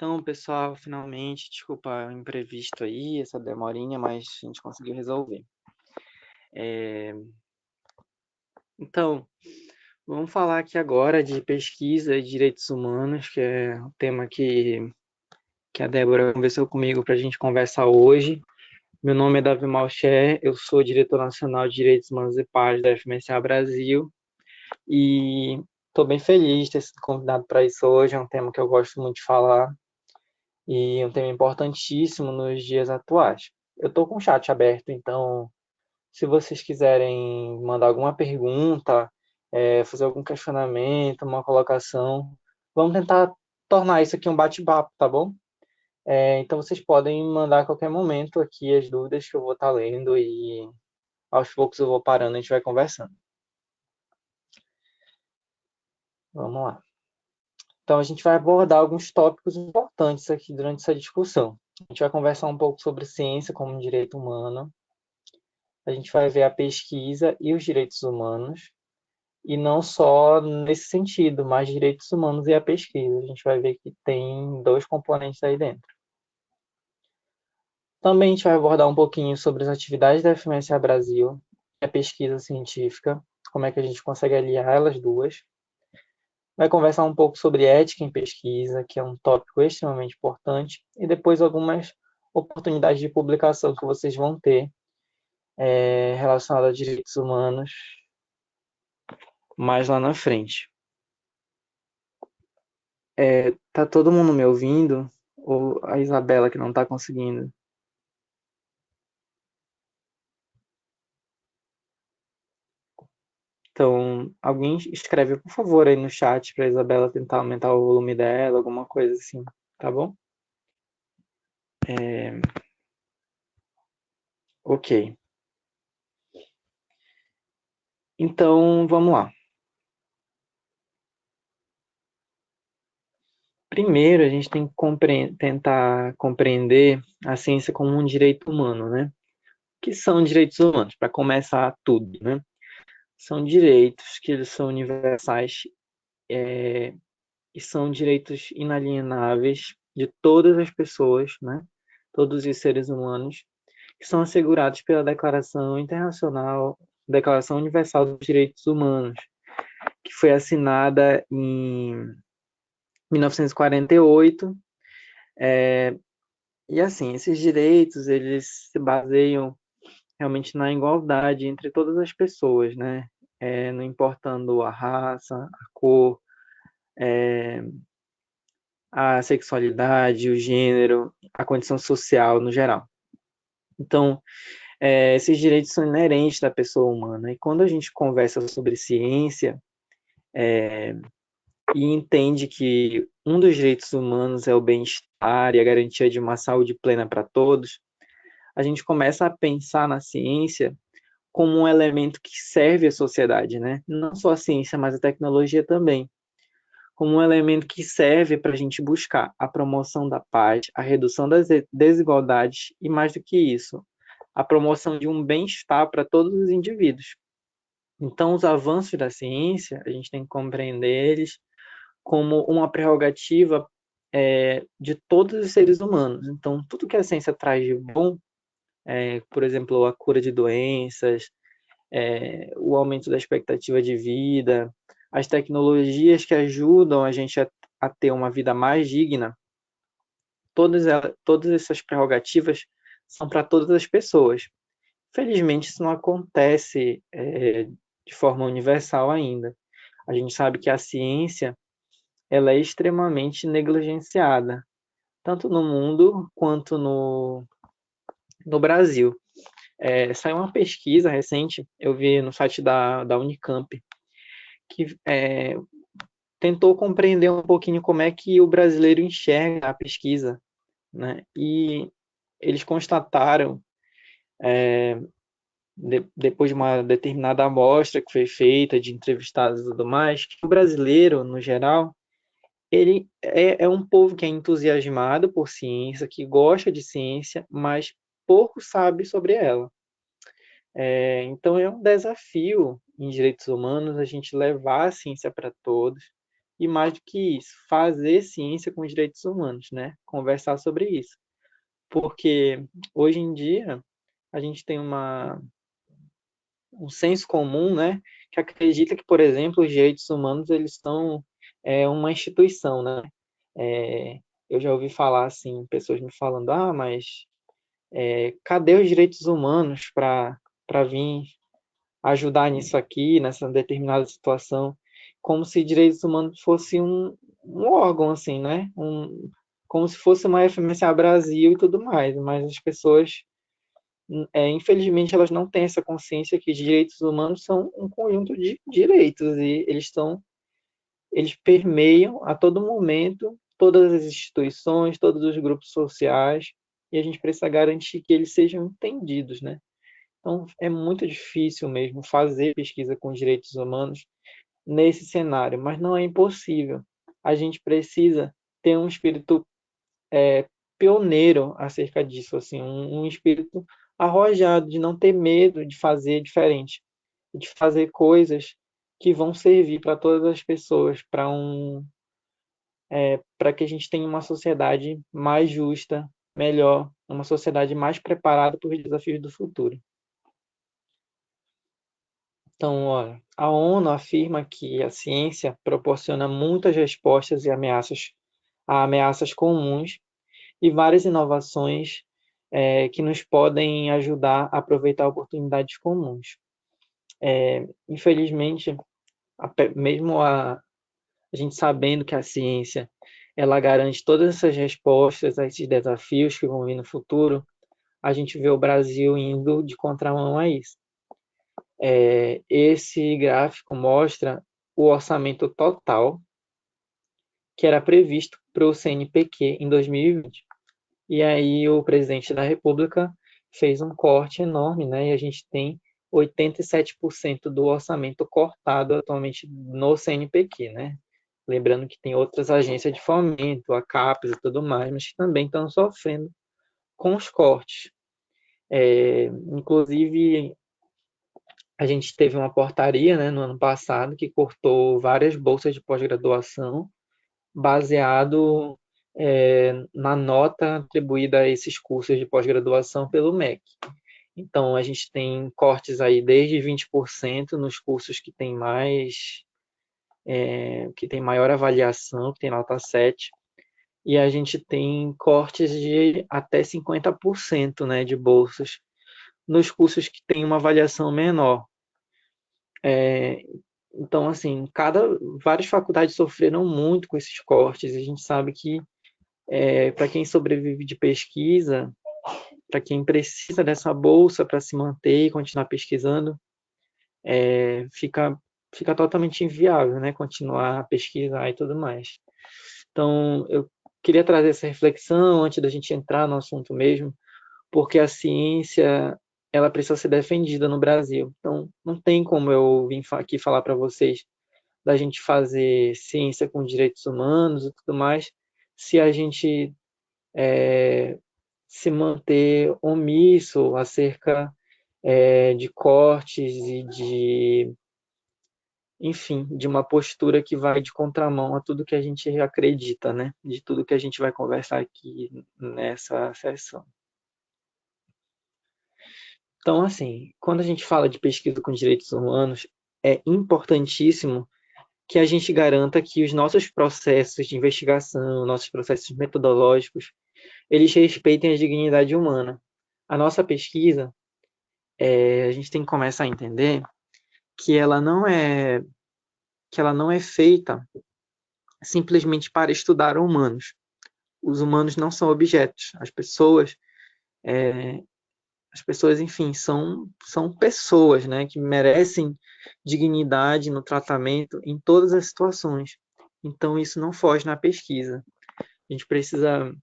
Então, pessoal, finalmente, desculpa o imprevisto aí, essa demorinha, mas a gente conseguiu resolver. Então, vamos falar aqui agora de pesquisa e direitos humanos, que é o tema que a Débora conversou comigo para a gente conversar hoje. Meu nome é Davi Malcher, eu sou diretor nacional de Direitos Humanos e Paz da FMCA Brasil e estou bem feliz de ter sido convidado para isso hoje, é um tema que eu gosto muito de falar. E um tema importantíssimo nos dias atuais. Eu estou com o chat aberto, então, se vocês quiserem mandar alguma pergunta, fazer algum questionamento, uma colocação, vamos tentar tornar isso aqui um bate-papo, tá bom? Então, vocês podem mandar a qualquer momento aqui as dúvidas que eu vou estar lendo e aos poucos eu vou parando e a gente vai conversando. Vamos lá. Então, a gente vai abordar alguns tópicos importantes aqui durante essa discussão. A gente vai conversar um pouco sobre ciência como direito humano, a gente vai ver a pesquisa e os direitos humanos, e não só nesse sentido, mas direitos humanos e a pesquisa. A gente vai ver que tem dois componentes aí dentro. Também a gente vai abordar um pouquinho sobre as atividades da FMSA Brasil e a pesquisa científica, como é que a gente consegue aliar elas duas. Vai conversar um pouco sobre ética em pesquisa, que é um tópico extremamente importante, e depois algumas oportunidades de publicação que vocês vão ter relacionadas a direitos humanos mais lá na frente. Tá todo mundo me ouvindo? Ou a Isabela que não tá conseguindo? Então, alguém escreve, por favor, aí no chat pra Isabela tentar aumentar o volume dela, alguma coisa assim, tá bom? Ok. Então, vamos lá. Primeiro, a gente tem que tentar compreender a ciência como um direito humano, né? O que são direitos humanos? Para começar tudo, né? São direitos que eles são universais e são direitos inalienáveis de todas as pessoas, né? Todos os seres humanos, que são assegurados pela Declaração Internacional, Declaração Universal dos Direitos Humanos, que foi assinada em 1948. E assim, esses direitos, eles se baseiam realmente na igualdade entre todas as pessoas, né? Não importando a raça, a cor, a sexualidade, o gênero, a condição social no geral. Então, esses direitos são inerentes da pessoa humana. E quando a gente conversa sobre ciência e entende que um dos direitos humanos é o bem-estar e a garantia de uma saúde plena para todos, a gente começa a pensar na ciência como um elemento que serve à sociedade, né? Não só a ciência, mas a tecnologia também, como um elemento que serve para a gente buscar a promoção da paz, a redução das desigualdades e, mais do que isso, a promoção de um bem-estar para todos os indivíduos. Então, os avanços da ciência, a gente tem que compreender eles como uma prerrogativa de todos os seres humanos. Então, tudo que a ciência traz de bom, por exemplo, a cura de doenças, o aumento da expectativa de vida, as tecnologias que ajudam a gente a ter uma vida mais digna, todas essas prerrogativas são para todas as pessoas. Felizmente, isso não acontece de forma universal ainda. A gente sabe que a ciência ela é extremamente negligenciada, tanto no mundo quanto no Brasil. Saiu uma pesquisa recente, eu vi no site da Unicamp, que tentou compreender um pouquinho como é que o brasileiro enxerga a pesquisa, né? E eles constataram, depois de uma determinada amostra que foi feita, de entrevistados e tudo mais, que o brasileiro, no geral, ele é um povo que é entusiasmado por ciência, que gosta de ciência, mas pouco sabe sobre ela. Então é um desafio em direitos humanos a gente levar a ciência para todos e mais do que isso, fazer ciência com os direitos humanos, né? Conversar sobre isso. Porque hoje em dia a gente tem um senso comum, né, que acredita que, por exemplo, os direitos humanos eles são uma instituição, né? É, eu já ouvi falar assim, pessoas me falando, mas cadê os direitos humanos para vir ajudar nisso aqui, nessa determinada situação, como se direitos humanos fosse um órgão, assim, né? Como se fosse uma FMCA Brasil e tudo mais, mas as pessoas, infelizmente, elas não têm essa consciência que direitos humanos são um conjunto de direitos e eles permeiam a todo momento todas as instituições, todos os grupos sociais, e a gente precisa garantir que eles sejam entendidos, né? Então, é muito difícil mesmo fazer pesquisa com direitos humanos nesse cenário, mas não é impossível. A gente precisa ter um espírito pioneiro acerca disso, assim, um espírito arrojado, de não ter medo de fazer diferente, de fazer coisas que vão servir para todas as pessoas, para que a gente tenha uma sociedade mais justa, melhor, uma sociedade mais preparada para os desafios do futuro. Então, olha, a ONU afirma que a ciência proporciona muitas respostas e ameaças a ameaças comuns e várias inovações que nos podem ajudar a aproveitar oportunidades comuns. Infelizmente, mesmo a gente sabendo que a ciência ela garante todas essas respostas a esses desafios que vão vir no futuro, a gente vê o Brasil indo de contramão a isso. Esse gráfico mostra o orçamento total que era previsto para o CNPq em 2020. E aí o presidente da República fez um corte enorme, né? E a gente tem 87% do orçamento cortado atualmente no CNPq, né? Lembrando que tem outras agências de fomento, a CAPES e tudo mais, mas que também estão sofrendo com os cortes. Inclusive, a gente teve uma portaria, né, no ano passado que cortou várias bolsas de pós-graduação baseado na nota atribuída a esses cursos de pós-graduação pelo MEC. Então, a gente tem cortes aí desde 20% nos cursos que tem que tem maior avaliação, que tem nota 7, e a gente tem cortes de até 50%, né, de bolsas nos cursos que têm uma avaliação menor. Então, assim, várias faculdades sofreram muito com esses cortes, e a gente sabe que para quem sobrevive de pesquisa, para quem precisa dessa bolsa para se manter e continuar pesquisando, fica, fica totalmente inviável, né? Continuar a pesquisar e tudo mais. Então, eu queria trazer essa reflexão antes da gente entrar no assunto mesmo, porque a ciência ela precisa ser defendida no Brasil. Então, não tem como eu vir aqui falar para vocês da gente fazer ciência com direitos humanos e tudo mais, se a gente se manter omisso acerca de cortes e enfim, de uma postura que vai de contramão a tudo que a gente acredita, né? De tudo que a gente vai conversar aqui nessa sessão. Então, assim, quando a gente fala de pesquisa com direitos humanos, é importantíssimo que a gente garanta que os nossos processos de investigação, nossos processos metodológicos, eles respeitem a dignidade humana. A nossa pesquisa, a gente tem que começar a entender que que ela não é feita simplesmente para estudar humanos. Os humanos não são objetos. As pessoas, enfim, são pessoas, né, que merecem dignidade no tratamento em todas as situações. Então, isso não foge na pesquisa. A gente precisa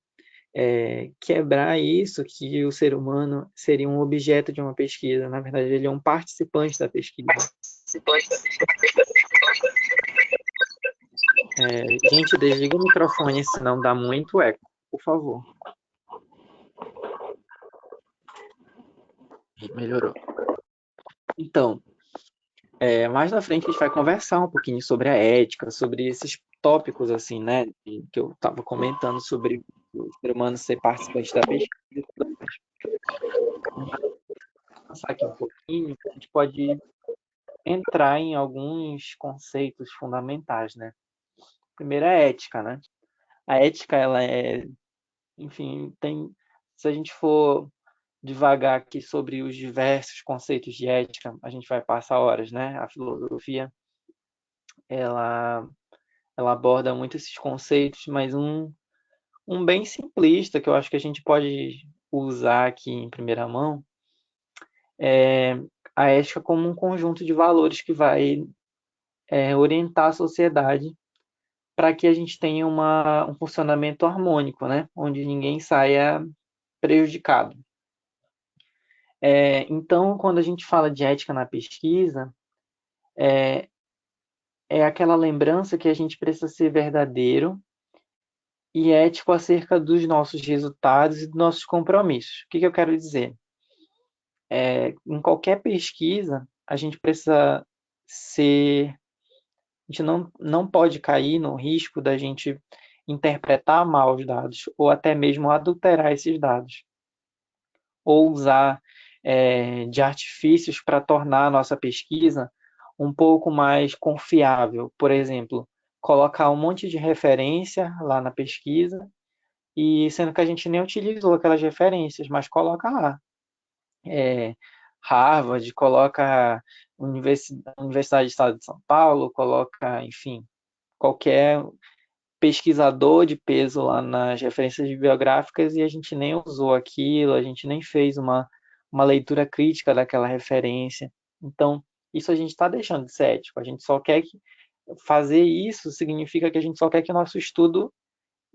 quebrar isso, que o ser humano seria um objeto de uma pesquisa. Na verdade, ele é um participante da pesquisa. Gente, desliga o microfone, senão dá muito eco, por favor. Melhorou. Então, mais na frente a gente vai conversar um pouquinho sobre a ética, sobre esses tópicos, assim, né, que eu estava comentando sobre o ser humano ser participante da pesquisa. Passar aqui um pouquinho, a gente pode entrar em alguns conceitos fundamentais, né? Primeiro é a ética, né? A ética, ela é, enfim, se a gente for devagar aqui sobre os diversos conceitos de ética, a gente vai passar horas, né? A filosofia, ela, ela aborda muito esses conceitos, mas um bem simplista que eu acho que a gente pode usar aqui em primeira mão é a ética como um conjunto de valores que vai orientar a sociedade para que a gente tenha um funcionamento harmônico, né? Onde ninguém saia prejudicado. Então, quando a gente fala de ética na pesquisa, é aquela lembrança que a gente precisa ser verdadeiro e ético acerca dos nossos resultados e dos nossos compromissos. O que eu quero dizer? Em qualquer pesquisa, a gente precisa ser. A gente não pode cair no risco da gente interpretar mal os dados ou até mesmo adulterar esses dados, ou usar de artifícios para tornar a nossa pesquisa um pouco mais confiável. Por exemplo, colocar um monte de referência lá na pesquisa, e sendo que a gente nem utilizou aquelas referências, mas coloca lá. Harvard, coloca Universidade do Estado de São Paulo, coloca, enfim, qualquer pesquisador de peso lá nas referências bibliográficas, e a gente nem usou aquilo, a gente nem fez uma leitura crítica daquela referência. Então, isso a gente está deixando de ser ético. A gente só quer que fazer isso significa que a gente só quer que o nosso estudo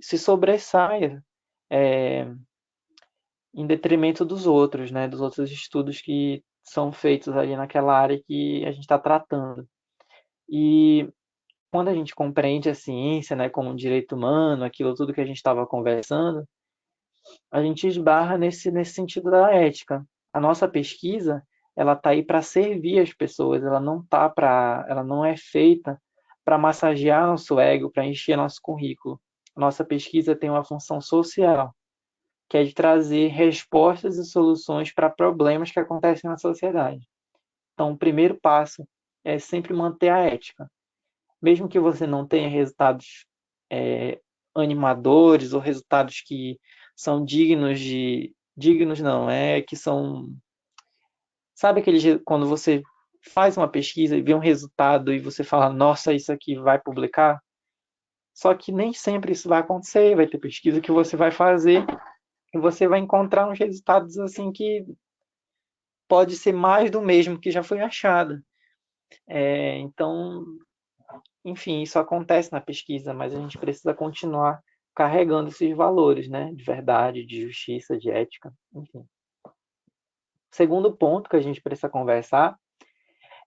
se sobressaia em detrimento dos outros, né? Dos outros estudos que são feitos ali naquela área que a gente está tratando. E quando a gente compreende a ciência, né, como um direito humano, aquilo tudo que a gente estava conversando, a gente esbarra nesse sentido da ética. A nossa pesquisa, ela está aí para servir as pessoas, ela não é feita para massagear nosso ego, para encher nosso currículo. A nossa pesquisa tem uma função social, que é de trazer respostas e soluções para problemas que acontecem na sociedade. Então, o primeiro passo é sempre manter a ética. Mesmo que você não tenha resultados animadores ou resultados que são dignos não, que são, sabe quando você faz uma pesquisa e vê um resultado e você fala, nossa, isso aqui vai publicar? Só que nem sempre isso vai acontecer, vai ter pesquisa que você vai fazer e você vai encontrar uns resultados assim que pode ser mais do mesmo que já foi achado. Então, enfim, isso acontece na pesquisa, mas a gente precisa continuar carregando esses valores, né? De verdade, de justiça, de ética, enfim. Segundo ponto que a gente precisa conversar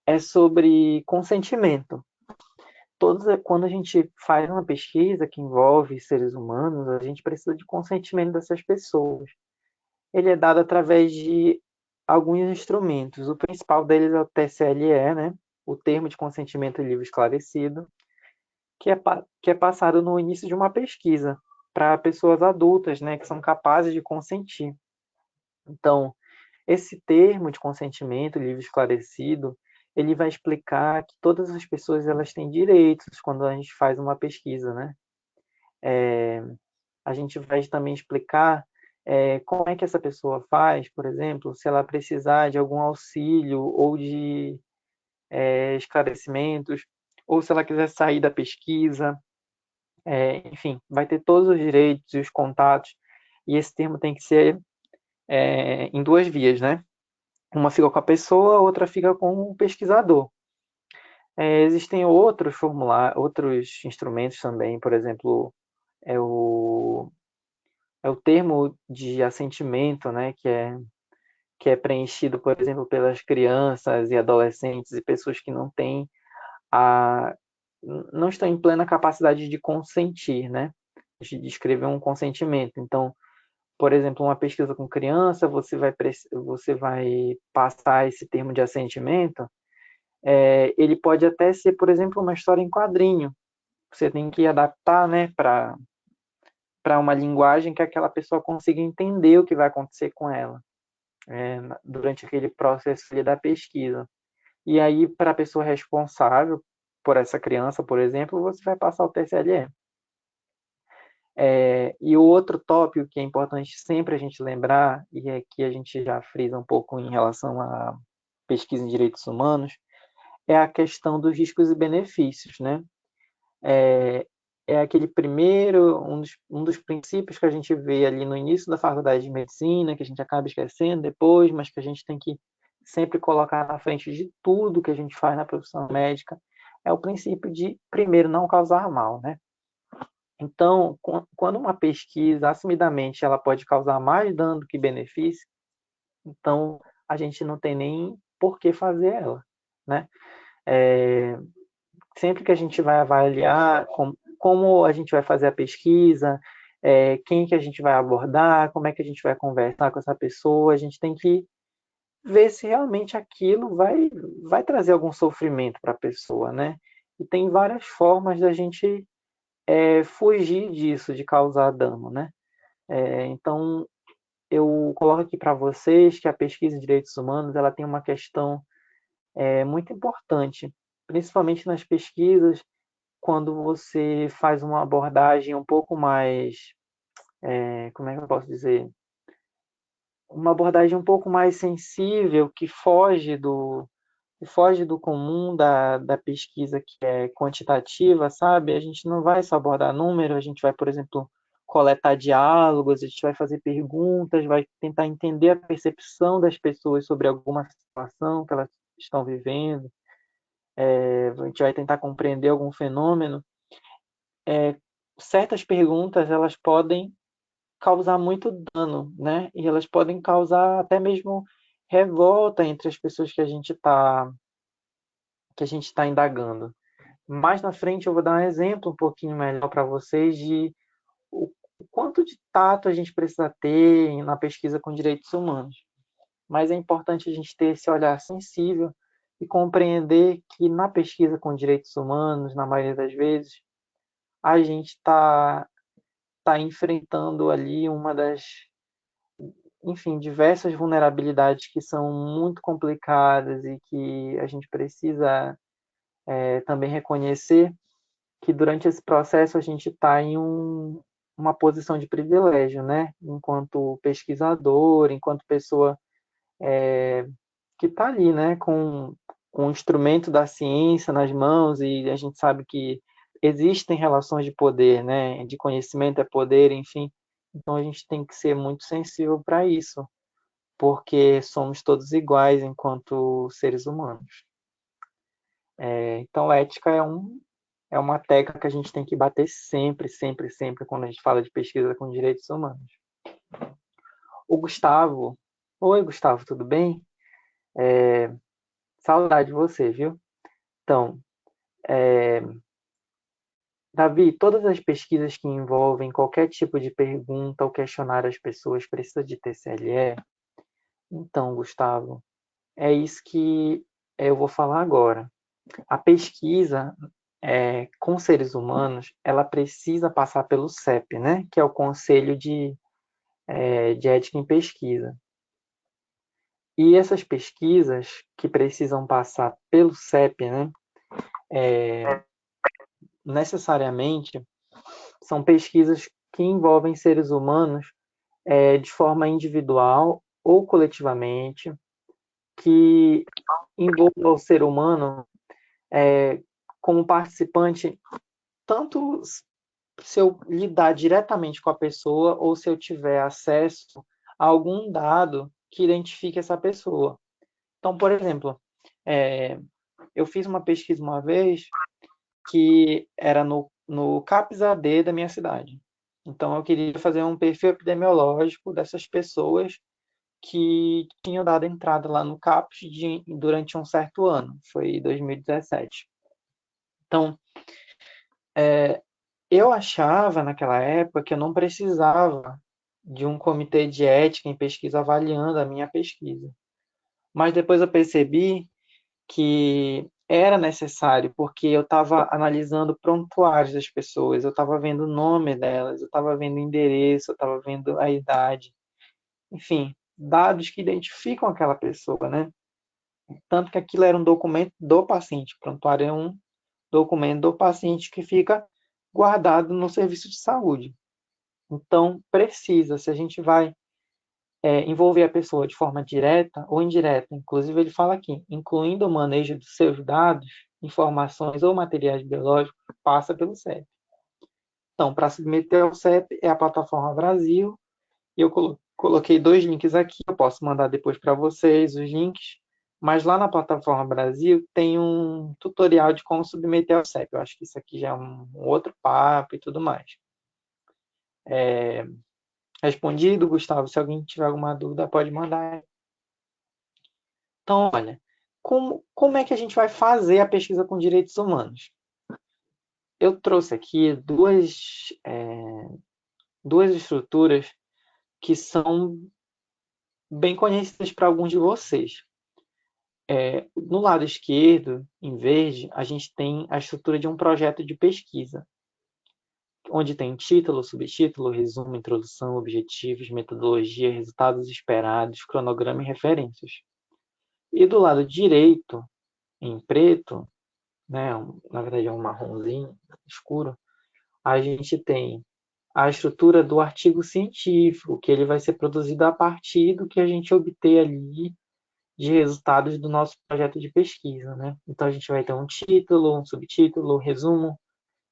é sobre consentimento. Quando a gente faz uma pesquisa que envolve seres humanos, a gente precisa de consentimento dessas pessoas. Ele é dado através de alguns instrumentos. O principal deles é o TCLE, né? O Termo de Consentimento Livre Esclarecido, que é passado no início de uma pesquisa para pessoas adultas, né, que são capazes de consentir. Então, esse termo de consentimento livre e esclarecido, ele vai explicar que todas as pessoas elas têm direitos quando a gente faz uma pesquisa, né? A gente vai também explicar como é que essa pessoa faz, por exemplo, se ela precisar de algum auxílio ou de esclarecimentos, ou se ela quiser sair da pesquisa, enfim, vai ter todos os direitos e os contatos, e esse termo tem que ser em duas vias, né? Uma fica com a pessoa, a outra fica com o pesquisador. Existem outros instrumentos também, por exemplo, é o, é o termo de assentimento, né? Que é preenchido, por exemplo, pelas crianças e adolescentes e pessoas que a, não estão em plena capacidade de consentir, né? De escrever um consentimento. Então, por exemplo, uma pesquisa com criança, você vai passar esse termo de assentimento. Ele pode até ser, por exemplo, uma história em quadrinho. você tem que adaptar, né, para uma linguagem que aquela pessoa consiga entender o que vai acontecer com ela durante aquele processo ali da pesquisa. E aí, para a pessoa responsável por essa criança, por exemplo, você vai passar o TSLE. E o outro tópico que é importante sempre a gente lembrar, e aqui a gente já frisa um pouco em relação à pesquisa em direitos humanos, é a questão dos riscos e benefícios, né? É aquele primeiro, um dos princípios que a gente vê ali no início da faculdade de medicina, que a gente acaba esquecendo depois, mas que a gente tem que sempre colocar na frente de tudo que a gente faz na profissão médica, é o princípio de, primeiro, não causar mal, né? Então, quando uma pesquisa, assumidamente, ela pode causar mais dano do que benefício, então a gente não tem nem por que fazer ela, né? Sempre que a gente vai avaliar como a gente vai fazer a pesquisa, quem que a gente vai abordar, como é que a gente vai conversar com essa pessoa, a gente tem que ver se realmente aquilo vai trazer algum sofrimento para a pessoa, né? E tem várias formas da gente fugir disso, de causar dano, né? Então, eu coloco aqui para vocês que a pesquisa em direitos humanos ela tem uma questão muito importante, principalmente nas pesquisas, quando você faz uma abordagem um pouco mais, como é que eu posso dizer? Uma abordagem um pouco mais sensível, que foge do comum da pesquisa que é quantitativa, sabe? A gente não vai só abordar número, a gente vai, por exemplo, coletar diálogos, a gente vai fazer perguntas, vai tentar entender a percepção das pessoas sobre alguma situação que elas estão vivendo, a gente vai tentar compreender algum fenômeno. Certas perguntas, elas podem causar muito dano, né? E elas podem causar até mesmo revolta entre as pessoas que a gente está indagando. Mais na frente eu vou dar um exemplo um pouquinho melhor para vocês de o quanto de tato a gente precisa ter na pesquisa com direitos humanos. Mas é importante a gente ter esse olhar sensível e compreender que na pesquisa com direitos humanos, na maioria das vezes, a gente tá enfrentando ali uma das, enfim, diversas vulnerabilidades que são muito complicadas e que a gente precisa também reconhecer que durante esse processo a gente está em uma posição de privilégio, né? Enquanto pesquisador, enquanto pessoa que está ali, né? Com o instrumento da ciência nas mãos e a gente sabe que existem relações de poder, né? De conhecimento é poder, enfim. Então a gente tem que ser muito sensível para isso, porque somos todos iguais enquanto seres humanos. Então, ética é uma tecla que a gente tem que bater sempre, sempre, sempre quando a gente fala de pesquisa com direitos humanos. O Gustavo. Oi, Gustavo, tudo bem? Saudade de você, viu? Então, Davi, todas as pesquisas que envolvem qualquer tipo de pergunta ou questionar as pessoas precisam de TCLE? Então, Gustavo, é isso que eu vou falar agora. A pesquisa com seres humanos, ela precisa passar pelo CEP, né? Que é o Conselho de Ética em Pesquisa. E essas pesquisas que precisam passar pelo CEP, né? Necessariamente são pesquisas que envolvem seres humanos de forma individual ou coletivamente, que envolvam o ser humano como participante, tanto se eu lidar diretamente com a pessoa ou se eu tiver acesso a algum dado que identifique essa pessoa. Então, por exemplo, eu fiz uma pesquisa uma vez que era no CAPS-AD da minha cidade. Então, eu queria fazer um perfil epidemiológico dessas pessoas que tinham dado entrada lá no CAPS durante um certo ano, foi 2017. Então, eu achava naquela época que eu não precisava de um comitê de ética em pesquisa avaliando a minha pesquisa. Mas depois eu percebi que era necessário, porque eu estava analisando prontuários das pessoas, eu estava vendo o nome delas, eu estava vendo o endereço, eu estava vendo a idade, enfim, dados que identificam aquela pessoa, né? Tanto que aquilo era um documento do paciente, o prontuário é um documento do paciente que fica guardado no serviço de saúde. Então, precisa, se a gente vai envolver a pessoa de forma direta ou indireta, inclusive ele fala aqui, incluindo o manejo dos seus dados, informações ou materiais biológicos, passa pelo CEP. Então, para submeter ao CEP é a plataforma Brasil, e eu coloquei 2 links aqui, eu posso mandar depois para vocês os links, mas lá na plataforma Brasil tem um tutorial de como submeter ao CEP. Eu acho que isso aqui já é um outro papo e tudo mais. Respondido, Gustavo? Se alguém tiver alguma dúvida, pode mandar. Então, olha, como é que a gente vai fazer a pesquisa com direitos humanos? Eu trouxe aqui duas estruturas que são bem conhecidas para alguns de vocês. No lado esquerdo, em verde, a gente tem a estrutura de um projeto de pesquisa, onde tem título, subtítulo, resumo, introdução, objetivos, metodologia, resultados esperados, cronograma e referências. E do lado direito, em preto, né, na verdade é um marronzinho escuro, a gente tem a estrutura do artigo científico, que ele vai ser produzido a partir do que a gente obter ali de resultados do nosso projeto de pesquisa, né? Então a gente vai ter um título, um subtítulo, um resumo,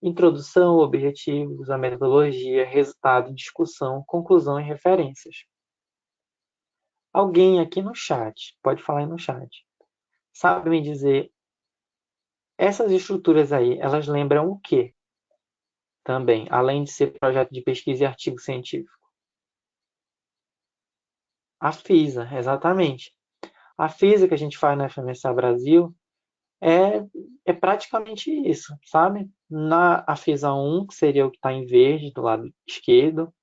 introdução, objetivos, a metodologia, resultado, discussão, conclusão e referências. Alguém aqui no chat, pode falar aí no chat, sabe me dizer, essas estruturas aí, elas lembram o quê? Também, além de ser projeto de pesquisa e artigo científico. A FISA, exatamente. A FISA que a gente faz na FMSA Brasil é praticamente isso, sabe? Na a FISA 1, que seria o que está em verde do lado esquerdo,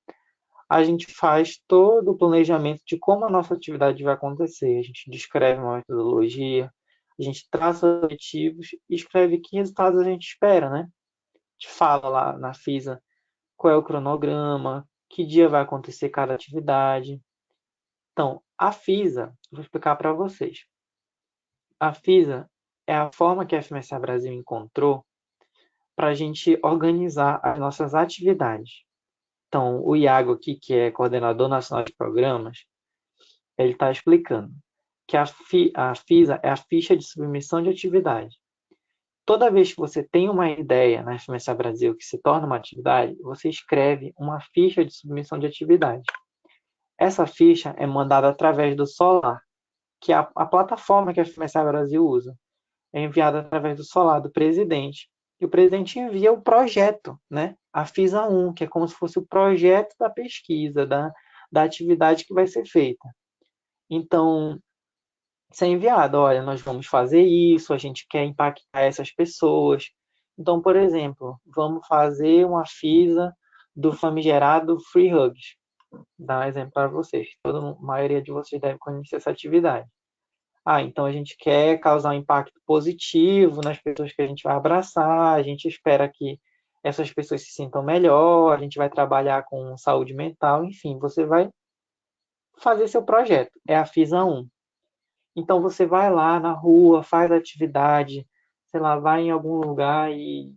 a gente faz todo o planejamento de como a nossa atividade vai acontecer. A gente descreve uma metodologia, a gente traça objetivos e escreve que resultados a gente espera, né? A gente fala lá na FISA qual é o cronograma, que dia vai acontecer cada atividade. Então, a FISA, vou explicar para vocês. A FISA é a forma que a FMSA Brasil encontrou para a gente organizar as nossas atividades. Então, o Iago aqui, que é coordenador nacional de programas, ele está explicando que a FISA é a ficha de submissão de atividade. Toda vez que você tem uma ideia na FMSA Brasil que se torna uma atividade, você escreve uma ficha de submissão de atividade. Essa ficha é mandada através do Solar, que é a plataforma que a FMSA Brasil usa. É enviada através do Solar do presidente. E o presidente envia o projeto, né? A FISA 1, que é como se fosse o projeto da pesquisa, da atividade que vai ser feita. Então, isso é enviado, olha, nós vamos fazer isso, a gente quer impactar essas pessoas. Então, por exemplo, vamos fazer uma FISA do famigerado Free Hugs. Vou dar um exemplo para vocês. A maioria de vocês deve conhecer essa atividade. Então a gente quer causar um impacto positivo nas pessoas que a gente vai abraçar, a gente espera que essas pessoas se sintam melhor, a gente vai trabalhar com saúde mental, enfim, você vai fazer seu projeto. É a FISA 1. Então você vai lá na rua, faz a atividade, sei lá, vai em algum lugar e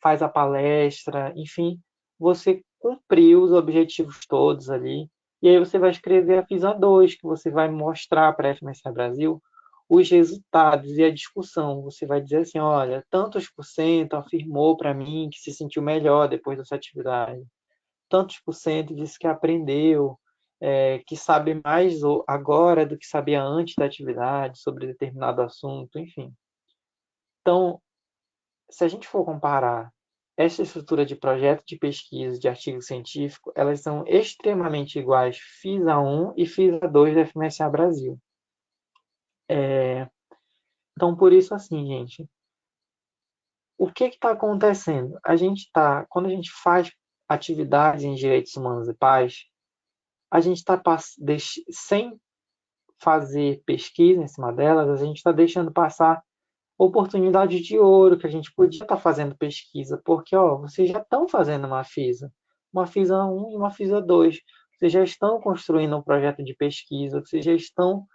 faz a palestra, enfim, você cumpriu os objetivos todos ali. E aí você vai escrever a FISA 2, que você vai mostrar para a FMSA Brasil os resultados e a discussão. Você vai dizer assim, olha, tantos por cento afirmou para mim que se sentiu melhor depois dessa atividade. Tantos por cento disse que aprendeu, que sabe mais agora do que sabia antes da atividade sobre determinado assunto, enfim. Então, se a gente for comparar essa estrutura de projeto de pesquisa, de artigo científico, elas são extremamente iguais FISA 1 e FISA 2 da FMSA Brasil. Então, por isso, assim, gente, o que está acontecendo? Quando a gente faz atividades em direitos humanos e paz, a gente está sem fazer pesquisa em cima delas, a gente está deixando passar oportunidade de ouro que a gente podia estar fazendo pesquisa, porque ó, vocês já estão fazendo uma FISA 1 e uma FISA 2. Vocês já estão construindo um projeto de pesquisa, vocês já estão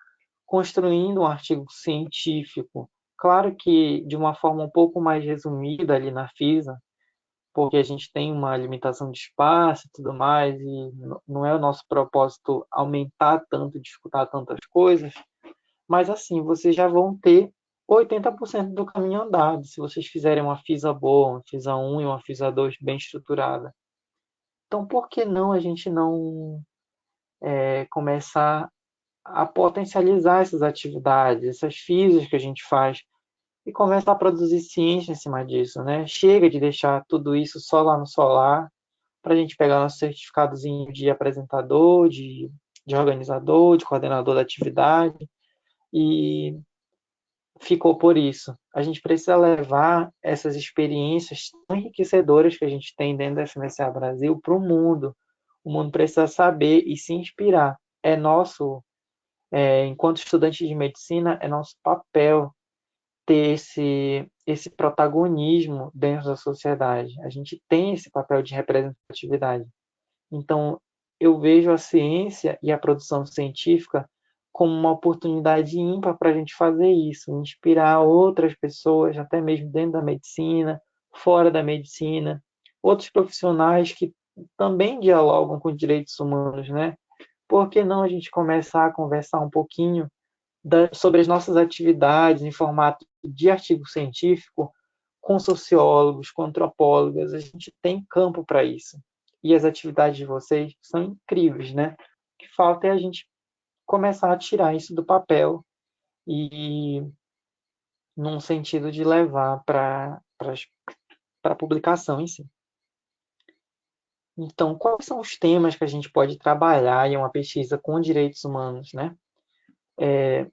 construindo um artigo científico. Claro que de uma forma um pouco mais resumida ali na FISA, porque a gente tem uma limitação de espaço e tudo mais, e não é o nosso propósito aumentar tanto, disputar tantas coisas, mas assim, vocês já vão ter 80% do caminho andado, se vocês fizerem uma FISA boa, uma FISA 1 e uma FISA 2 bem estruturada. Então, por que não a gente não começar a potencializar essas atividades, essas FISAs que a gente faz, e começar a produzir ciência em cima disso, né? Chega de deixar tudo isso só lá no solar, para a gente pegar nosso certificadozinho de apresentador, de organizador, de coordenador da atividade, e ficou por isso. A gente precisa levar essas experiências tão enriquecedoras que a gente tem dentro da FMCA Brasil para o mundo. O mundo precisa saber e se inspirar. É nosso, enquanto estudante de medicina, é nosso papel ter esse protagonismo dentro da sociedade. A gente tem esse papel de representatividade. Então, eu vejo a ciência e a produção científica como uma oportunidade ímpar para a gente fazer isso, inspirar outras pessoas, até mesmo dentro da medicina, fora da medicina, outros profissionais que também dialogam com direitos humanos, né? Por que não a gente começar a conversar um pouquinho sobre as nossas atividades em formato de artigo científico com sociólogos, com antropólogas? A gente tem campo para isso. E as atividades de vocês são incríveis, né? O que falta é a gente começar a tirar isso do papel e num sentido de levar para a publicação em si. Então, quais são os temas que a gente pode trabalhar em uma pesquisa com direitos humanos, né? É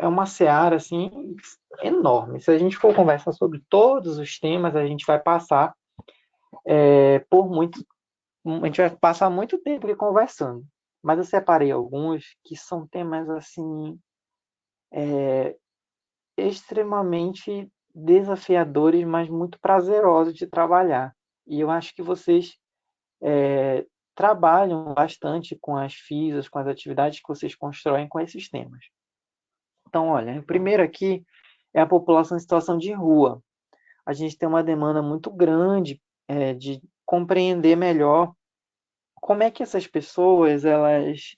uma seara assim enorme. Se a gente for conversar sobre todos os temas, a gente vai passar por muito, a gente vai passar muito tempo aqui conversando. Mas eu separei alguns que são temas assim extremamente desafiadores, mas muito prazerosos de trabalhar. E eu acho que vocês trabalham bastante com as FISAs, com as atividades que vocês constroem com esses temas. Então, olha, o primeiro aqui é a população em situação de rua. A gente tem uma demanda muito grande de compreender melhor como é que essas pessoas elas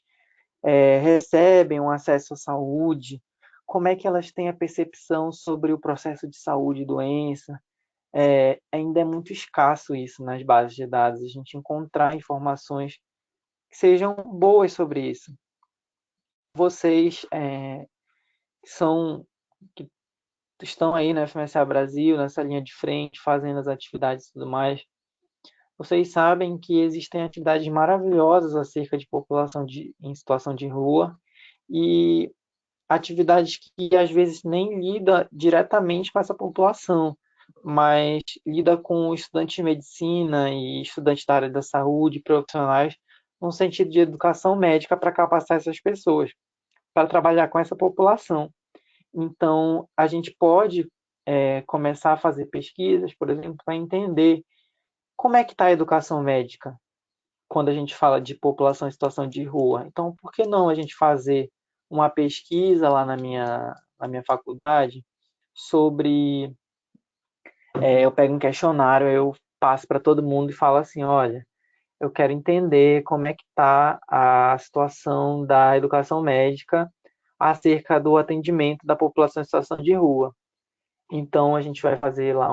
recebem um acesso à saúde, como é que elas têm a percepção sobre o processo de saúde e doença. Ainda é muito escasso isso nas bases de dados, a gente encontrar informações que sejam boas sobre isso. Vocês são que estão aí na FMSA Brasil, nessa linha de frente, fazendo as atividades e tudo mais, vocês sabem que existem atividades maravilhosas acerca de população em situação de rua e atividades que às vezes nem lida diretamente com essa população, mas lida com estudantes de medicina e estudantes da área da saúde, profissionais, no sentido de educação médica para capacitar essas pessoas, para trabalhar com essa população. Então, a gente pode começar a fazer pesquisas, por exemplo, para entender como é que está a educação médica quando a gente fala de população em situação de rua. Então, por que não a gente fazer uma pesquisa lá na minha faculdade sobre... eu pego um questionário, eu passo para todo mundo e falo assim, olha, eu quero entender como é que está a situação da educação médica acerca do atendimento da população em situação de rua. Então, a gente vai fazer lá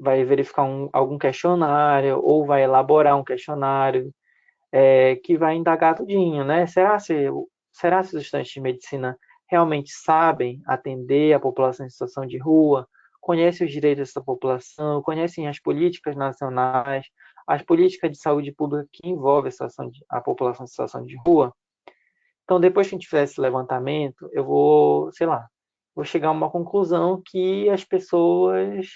vai verificar algum questionário ou vai elaborar um questionário que vai indagar tudinho, né? Será se os estudantes de medicina realmente sabem atender a população em situação de rua, conhecem os direitos dessa população, conhecem as políticas nacionais, as políticas de saúde pública que envolvem a população em situação de rua? Então, depois que a gente fizer esse levantamento, eu vou, sei lá, vou chegar a uma conclusão que as pessoas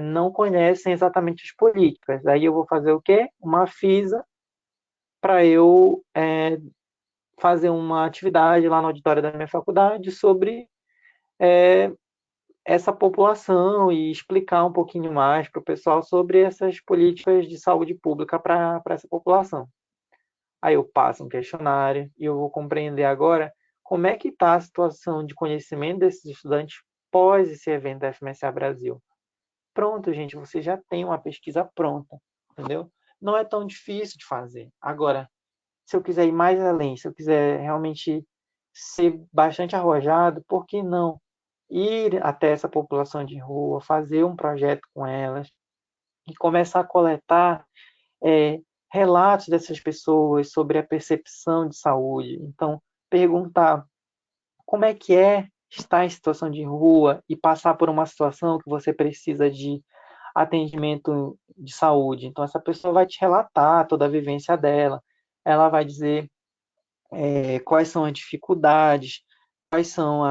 não conhecem exatamente as políticas. Aí eu vou fazer o quê? Uma FISA para eu fazer uma atividade lá no auditório da minha faculdade sobre é, essa população e explicar um pouquinho mais para o pessoal sobre essas políticas de saúde pública para essa população. Aí eu passo um questionário e eu vou compreender agora como é que está a situação de conhecimento desses estudantes pós esse evento da FMSA Brasil. Pronto, gente, você já tem uma pesquisa pronta, entendeu? Não é tão difícil de fazer. Agora, se eu quiser ir mais além, se eu quiser realmente ser bastante arrojado, por que não ir até essa população de rua, fazer um projeto com elas e começar a coletar é, relatos dessas pessoas sobre a percepção de saúde? Então, perguntar como é estar em situação de rua e passar por uma situação que você precisa de atendimento de saúde. Então, essa pessoa vai te relatar toda a vivência dela, ela vai dizer quais são as dificuldades, quais são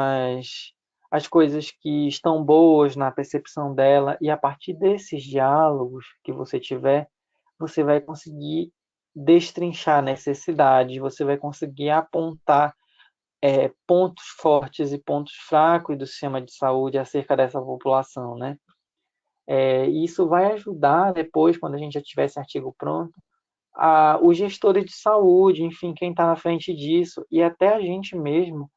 as coisas que estão boas na percepção dela, e a partir desses diálogos que você tiver, você vai conseguir destrinchar necessidades, você vai conseguir apontar pontos fortes e pontos fracos do sistema de saúde acerca dessa população, né? Isso vai ajudar depois, quando a gente já tiver esse artigo pronto, os gestores de saúde, enfim, quem está na frente disso, e até a gente mesmo,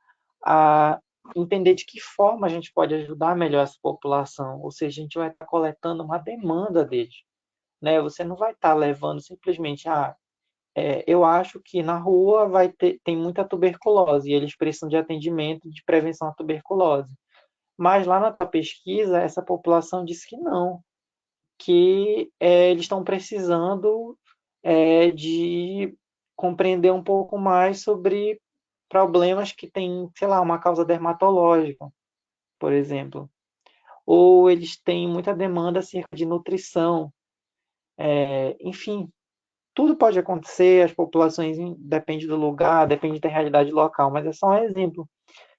a entender de que forma a gente pode ajudar melhor essa população, ou seja, a gente vai estar coletando uma demanda deles, né? Você não vai estar levando simplesmente, eu acho que na rua tem muita tuberculose e eles precisam de atendimento de prevenção à tuberculose. Mas lá na tua pesquisa, essa população disse que não, que eles estão precisando de compreender um pouco mais sobre problemas que têm, sei lá, uma causa dermatológica, por exemplo. Ou eles têm muita demanda acerca de nutrição. Enfim, tudo pode acontecer, as populações depende do lugar, depende da realidade local, mas é só um exemplo.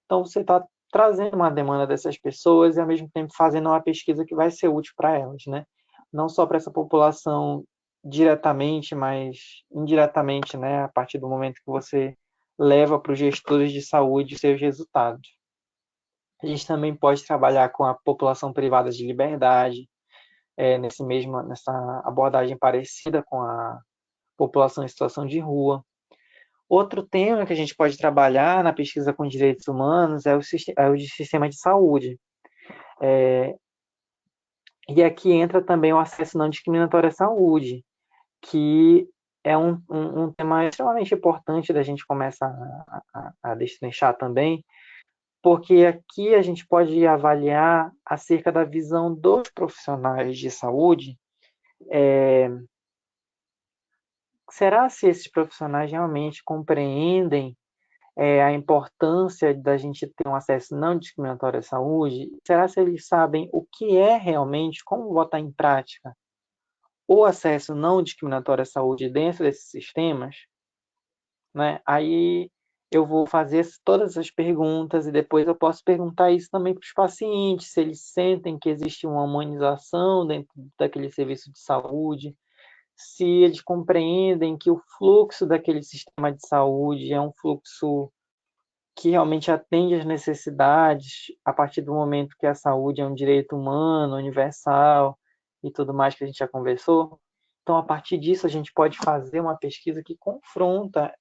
Então você está trazendo uma demanda dessas pessoas e ao mesmo tempo fazendo uma pesquisa que vai ser útil para elas, né? Não só para essa população diretamente, mas indiretamente, né? A partir do momento que você leva para os gestores de saúde os seus resultados. A gente também pode trabalhar com a população privada de liberdade, nessa abordagem parecida com a população em situação de rua. Outro tema que a gente pode trabalhar na pesquisa com direitos humanos é o de sistema de saúde. E aqui entra também o acesso não discriminatório à saúde, que é um tema extremamente importante da gente começar a destrinchar também, porque aqui a gente pode avaliar acerca da visão dos profissionais de saúde. Será se esses profissionais realmente compreendem a importância da gente ter um acesso não discriminatório à saúde? Será se eles sabem o que é realmente, como botar em prática o acesso não discriminatório à saúde dentro desses sistemas? Né? Aí eu vou fazer todas as perguntas e depois eu posso perguntar isso também para os pacientes, se eles sentem que existe uma humanização dentro daquele serviço de saúde, se eles compreendem que o fluxo daquele sistema de saúde é um fluxo que realmente atende às necessidades a partir do momento que a saúde é um direito humano, universal e tudo mais que a gente já conversou. Então, a partir disso, a gente pode fazer uma pesquisa que confronta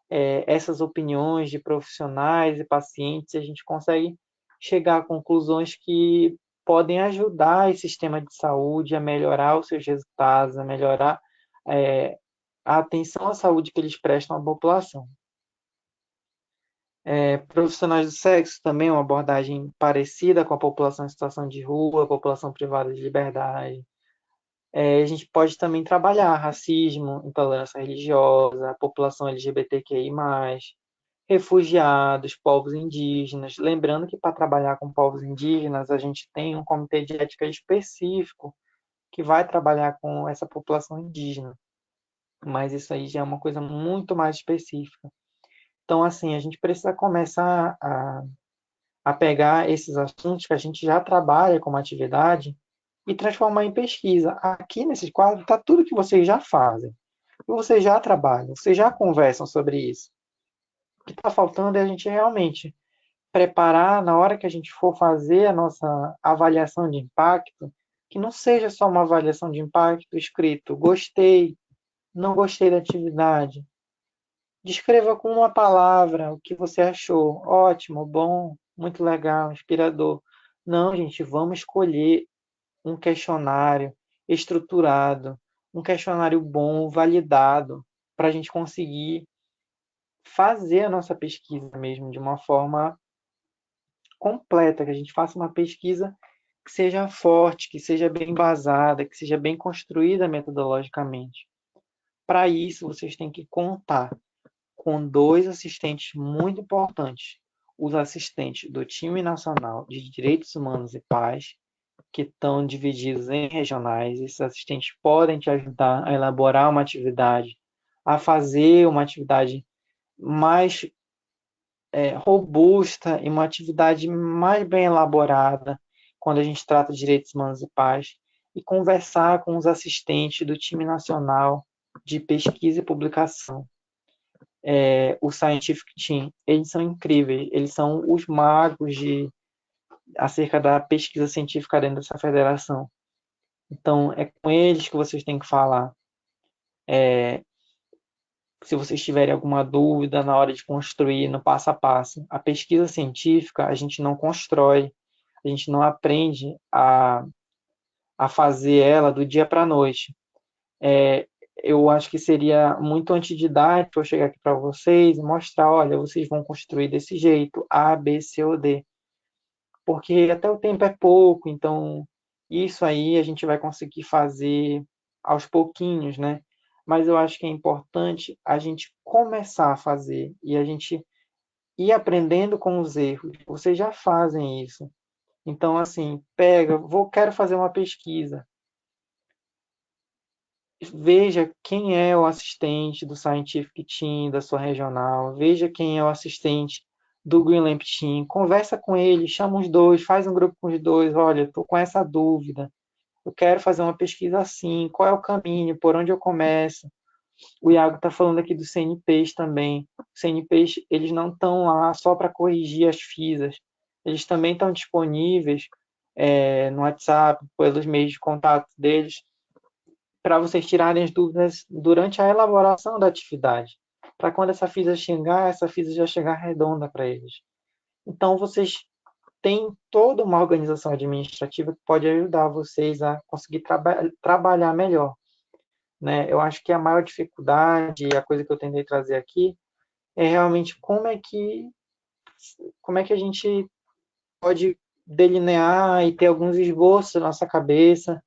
essas opiniões de profissionais e pacientes, e a gente consegue chegar a conclusões que podem ajudar esse sistema de saúde a melhorar os seus resultados, a melhorar a atenção à saúde que eles prestam à população. Profissionais do sexo também é uma abordagem parecida com a população em situação de rua, a população privada de liberdade. A gente pode também trabalhar racismo, intolerância religiosa, a população LGBTQI+, refugiados, povos indígenas. Lembrando que para trabalhar com povos indígenas, a gente tem um comitê de ética específico que vai trabalhar com essa população indígena. Mas isso aí já é uma coisa muito mais específica. Então, assim, a gente precisa começar a pegar esses assuntos que a gente já trabalha como atividade e transformar em pesquisa. Aqui nesse quadro está tudo que vocês já fazem, que vocês já trabalham, vocês já conversam sobre isso. O que está faltando é a gente realmente preparar na hora que a gente for fazer a nossa avaliação de impacto, que não seja só uma avaliação de impacto escrito gostei, não gostei da atividade. Descreva com uma palavra o que você achou. Ótimo, bom, muito legal, inspirador. Não, gente, vamos escolher um questionário estruturado, um questionário bom, validado, para a gente conseguir fazer a nossa pesquisa mesmo de uma forma completa, que a gente faça uma pesquisa que seja forte, que seja bem embasada, que seja bem construída metodologicamente. Para isso, vocês têm que contar com dois assistentes muito importantes. Os assistentes do time nacional de direitos humanos e paz, que estão divididos em regionais. Esses assistentes podem te ajudar a elaborar uma atividade, a fazer uma atividade mais robusta e uma atividade mais bem elaborada quando a gente trata de direitos humanos e paz, e conversar com os assistentes do time nacional de pesquisa e publicação, o Scientific Team. Eles são incríveis, eles são os magos acerca da pesquisa científica dentro dessa federação. Então, é com eles que vocês têm que falar. Se vocês tiverem alguma dúvida na hora de construir no passo a passo. A pesquisa científica, a gente não constrói, a gente não aprende a fazer ela do dia para a noite. Eu acho que seria muito antididático eu chegar aqui para vocês e mostrar, olha, vocês vão construir desse jeito, A, B, C ou D. Porque até o tempo é pouco, então isso aí a gente vai conseguir fazer aos pouquinhos, né? Mas eu acho que é importante a gente começar a fazer e a gente ir aprendendo com os erros. Vocês já fazem isso. Então, assim, quero fazer uma pesquisa. Veja quem é o assistente do Scientific Team da sua regional, veja quem é o assistente do Greenlamp Team, conversa com ele, chama os dois, faz um grupo com os dois, olha, estou com essa dúvida, eu quero fazer uma pesquisa assim, qual é o caminho, por onde eu começo? O Iago está falando aqui dos CNPs também. Os CNPs, eles não estão lá só para corrigir as FISAs, eles também estão disponíveis no WhatsApp, pelos meios de contato deles, para vocês tirarem as dúvidas durante a elaboração da atividade. Para quando essa FISA chegar, essa FISA já chegar redonda para eles. Então, vocês têm toda uma organização administrativa que pode ajudar vocês a conseguir trabalhar melhor. Né? Eu acho que a maior dificuldade, a coisa que eu tentei trazer aqui, é realmente como é que a gente pode delinear e ter alguns esboços na nossa cabeça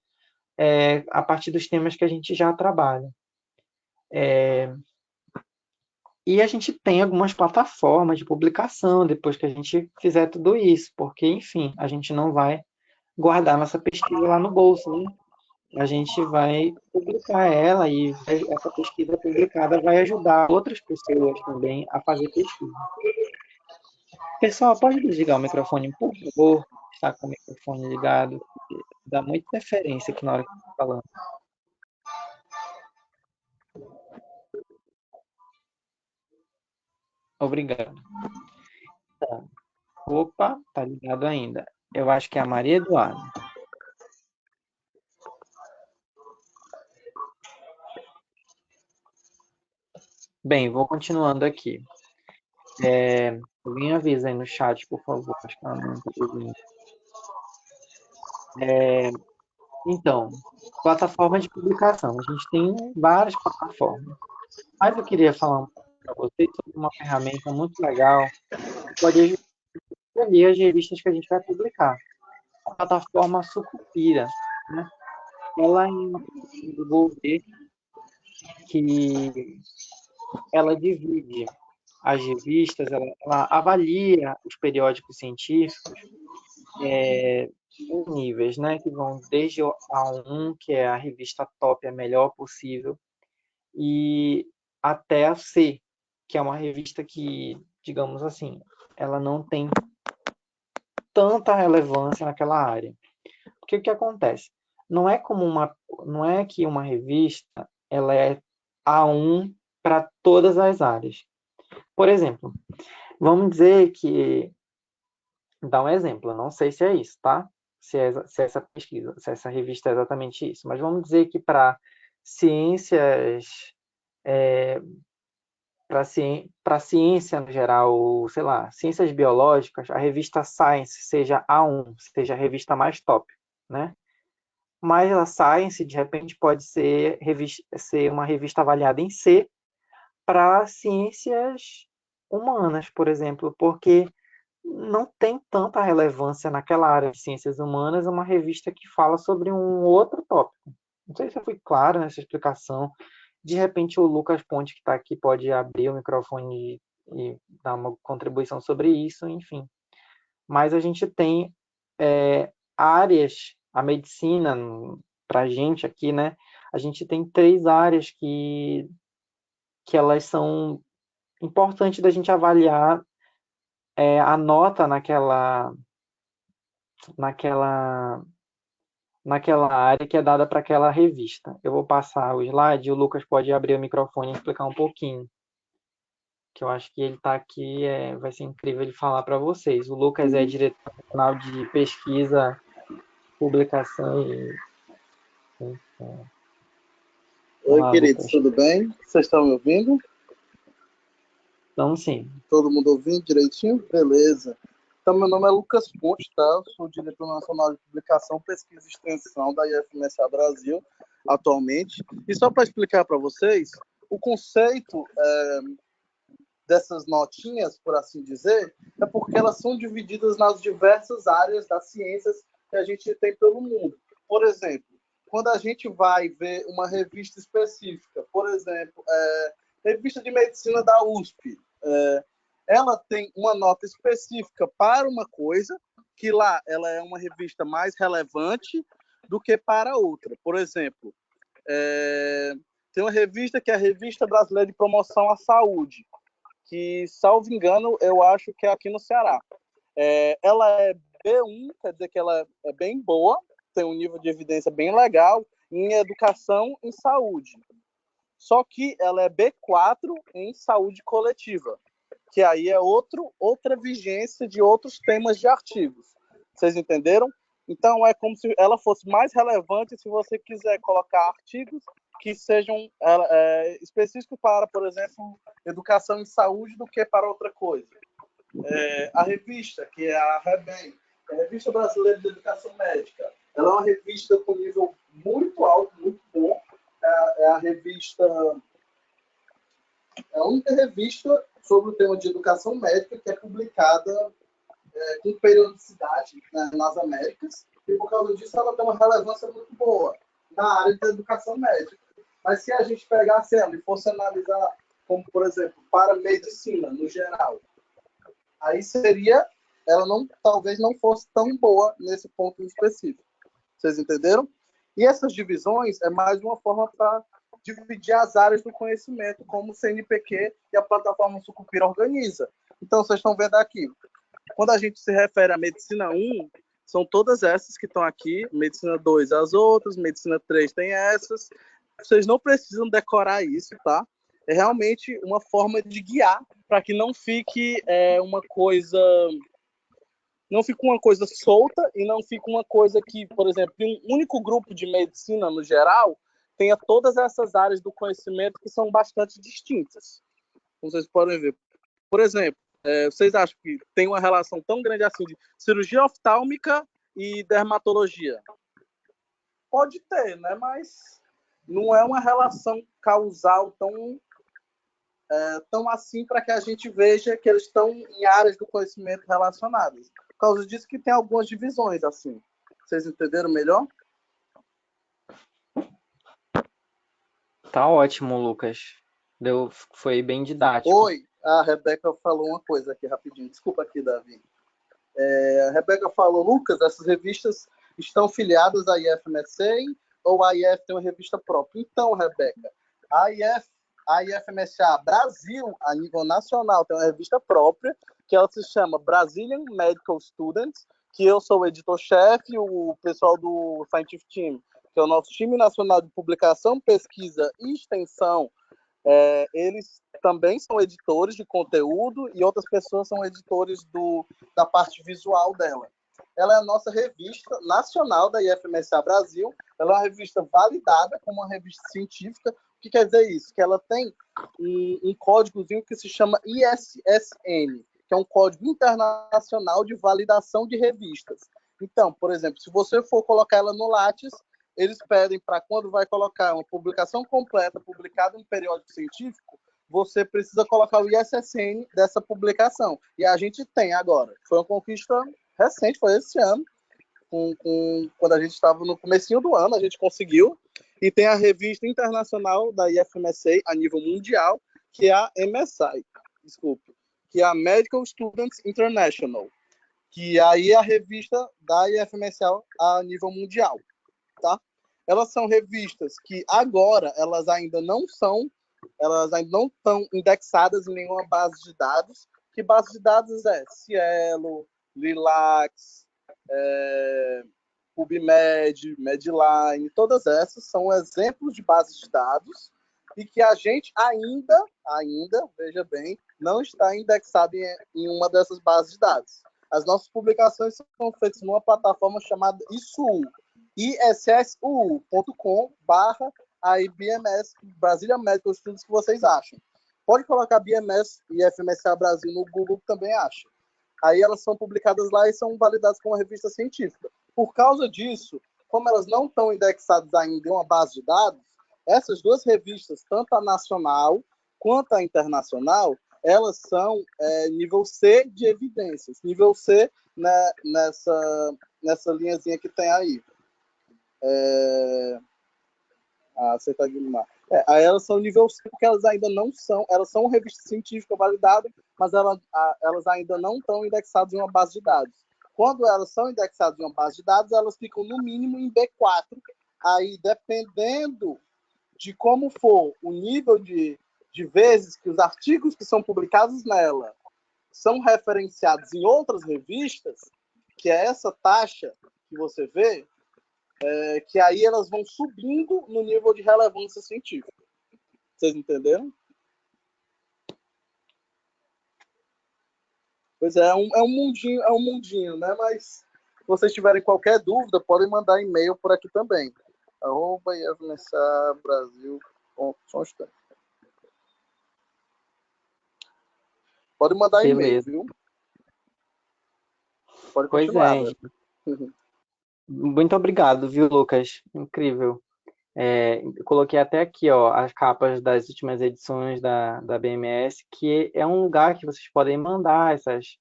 a partir dos temas que a gente já trabalha. E a gente tem algumas plataformas de publicação depois que a gente fizer tudo isso, porque, enfim, a gente não vai guardar nossa pesquisa lá no bolso, né? A gente vai publicar ela e essa pesquisa publicada vai ajudar outras pessoas também a fazer pesquisa. Pessoal, pode desligar o microfone, por favor? Está com o microfone ligado. Dá muita interferência aqui na hora que eu estou falando. Obrigado. Tá. Opa, tá ligado ainda. Eu acho que é a Maria Eduarda. Bem, vou continuando aqui. Alguém avisa aí no chat, por favor. Acho que ela não está ouvindo. Então, plataforma de publicação. A gente tem várias plataformas. Mas eu queria falar um pouco para vocês sobre uma ferramenta muito legal que pode ajudar a escolher as revistas que a gente vai publicar. A plataforma Sucupira, né? Ela é uma plataforma do governo que ela divide as revistas, ela avalia os periódicos científicos em níveis, né? Que vão desde a A1, que é a revista top, a melhor possível, e até a C, que é uma revista que, digamos assim, ela não tem tanta relevância naquela área. Porque o que acontece? Não é que uma revista ela é A1 para todas as áreas. Por exemplo, vamos dizer que, dá um exemplo, eu não sei se é isso, tá? Se essa pesquisa, se essa revista é exatamente isso, mas vamos dizer que para ciências, para ciência no geral, sei lá, ciências biológicas, a revista Science seja A1, seja a revista mais top, né? Mas a Science, de repente, pode ser uma revista avaliada em C para ciências humanas, por exemplo, porque não tem tanta relevância naquela área de ciências humanas uma revista que fala sobre um outro tópico. Não sei se eu fui claro nessa explicação. De repente, o Lucas Ponte, que está aqui, pode abrir o microfone e dar uma contribuição sobre isso, enfim. Mas a gente tem áreas, a medicina, para a gente aqui, né? A gente tem três áreas que elas são importantes da gente avaliar a nota naquela, naquela área que é dada para aquela revista. Eu vou passar o slide e o Lucas pode abrir o microfone e explicar um pouquinho, que eu acho que ele está aqui, vai ser incrível ele falar para vocês. O Lucas é diretor nacional de pesquisa, publicação e... Oi, Olá, queridos, Lucas. tudo bem? Vocês estão me ouvindo? Então, sim. Todo mundo ouvindo direitinho? Beleza. Então, meu nome é Lucas Ponte, tá? Eu sou diretor nacional de publicação, pesquisa e extensão da IFMSA Brasil, atualmente. E só para explicar para vocês, o conceito dessas notinhas, por assim dizer, é porque elas são divididas nas diversas áreas das ciências que a gente tem pelo mundo. Por exemplo, quando a gente vai ver uma revista específica, por exemplo, revista de medicina da USP, ela tem uma nota específica para uma coisa, que lá ela é uma revista mais relevante do que para outra. Por exemplo, tem uma revista que é a Revista Brasileira de Promoção à Saúde, que, salvo engano, eu acho que é aqui no Ceará. Ela é B1, quer dizer que ela é bem boa, tem um nível de evidência bem legal em educação e saúde. Só que ela é B4 em saúde coletiva, que aí é outra vigência de outros temas de artigos. Vocês entenderam? Então, é como se ela fosse mais relevante se você quiser colocar artigos que sejam específicos para, por exemplo, educação e saúde do que para outra coisa. A revista, que é a REBEM, a Revista Brasileira de Educação Médica, ela é uma revista com nível muito alto, muito bom. É a revista, é a única revista sobre o tema de educação médica que é publicada com periodicidade, né, nas Américas, e por causa disso ela tem uma relevância muito boa na área da educação médica. Mas se a gente pegasse ela e fosse analisar, como por exemplo, para medicina no geral, aí ela talvez não fosse tão boa nesse ponto específico. Vocês entenderam? E essas divisões é mais uma forma para dividir as áreas do conhecimento, como o CNPq e a plataforma Sucupira organiza. Então, vocês estão vendo aqui, quando a gente se refere à medicina 1, são todas essas que estão aqui, medicina 2 as outras, medicina 3 tem essas. Vocês não precisam decorar isso, tá? É realmente uma forma de guiar para que não fique uma coisa solta e não fique uma coisa que, por exemplo, um único grupo de medicina no geral tenha todas essas áreas do conhecimento que são bastante distintas. Como vocês podem ver. Por exemplo, vocês acham que tem uma relação tão grande assim de cirurgia oftálmica e dermatologia? Pode ter, né? Mas não é uma relação causal tão assim para que a gente veja que eles estão em áreas do conhecimento relacionadas. Por causa disso que tem algumas divisões assim. Vocês entenderam melhor? Tá ótimo, Lucas. Foi bem didático. Oi, a Rebeca falou uma coisa aqui rapidinho. Desculpa aqui, Davi. A Rebeca falou, Lucas, essas revistas estão filiadas à IFMSA ou a IF tem uma revista própria? Então, Rebeca, a IFMSA Brasil, a nível nacional, tem uma revista própria, que ela se chama Brazilian Medical Students, que eu sou o editor-chefe, o pessoal do Scientific Team, que é o nosso time nacional de publicação, pesquisa e extensão, Eles também são editores de conteúdo e outras pessoas são editores da parte visual dela. Ela é a nossa revista nacional da IFMSA Brasil. Ela é uma revista validada como uma revista científica. O que quer dizer isso? Que ela tem um códigozinho que se chama ISSN, que é um código internacional de validação de revistas. Então, por exemplo, se você for colocar ela no Lattes, eles pedem para quando vai colocar uma publicação completa, publicada em um periódico científico, você precisa colocar o ISSN dessa publicação. E a gente tem agora. Foi uma conquista recente, foi esse ano. Quando a gente estava no comecinho do ano, a gente conseguiu. E tem a revista internacional da IFMSA a nível mundial, que é a MSI, que é a Medical Students International, que aí é a revista da IFMSA a nível mundial. Tá? Elas são revistas que agora elas ainda não estão indexadas em nenhuma base de dados. Que base de dados é? Cielo, Lilacs, PubMed, Medline, todas essas são exemplos de bases de dados e que a gente ainda, veja bem, não está indexado em uma dessas bases de dados. As nossas publicações são feitas numa plataforma chamada issu.com/IBMS, Brasília Medical Studies, que vocês acham. Pode colocar BMS e FMSA Brasil no Google, que também acha. Aí elas são publicadas lá e são validadas como uma revista científica. Por causa disso, como elas não estão indexadas ainda em uma base de dados, essas duas revistas, tanto a nacional quanto a internacional, elas são nível C de evidências. Nível C, né, nessa linhazinha que tem aí. Você tá de mar. Aí elas são nível C porque elas ainda não são, elas são revista científica validada, mas elas ainda não estão indexadas em uma base de dados. Quando elas são indexadas em uma base de dados, elas ficam no mínimo em B4. Aí, dependendo de como for o nível de vezes que os artigos que são publicados nela são referenciados em outras revistas, que é essa taxa que você vê, que aí elas vão subindo no nível de relevância científica. Vocês entenderam? Pois é um mundinho, né? Mas se vocês tiverem qualquer dúvida, podem mandar e-mail por aqui também. @IFMSA-Brasil. Pode mandar e-mail, viu? Pode continuar. Pois muito obrigado, viu, Lucas? Incrível. Eu coloquei até aqui, ó, as capas das últimas edições da BMS, que é um lugar que vocês podem mandar essas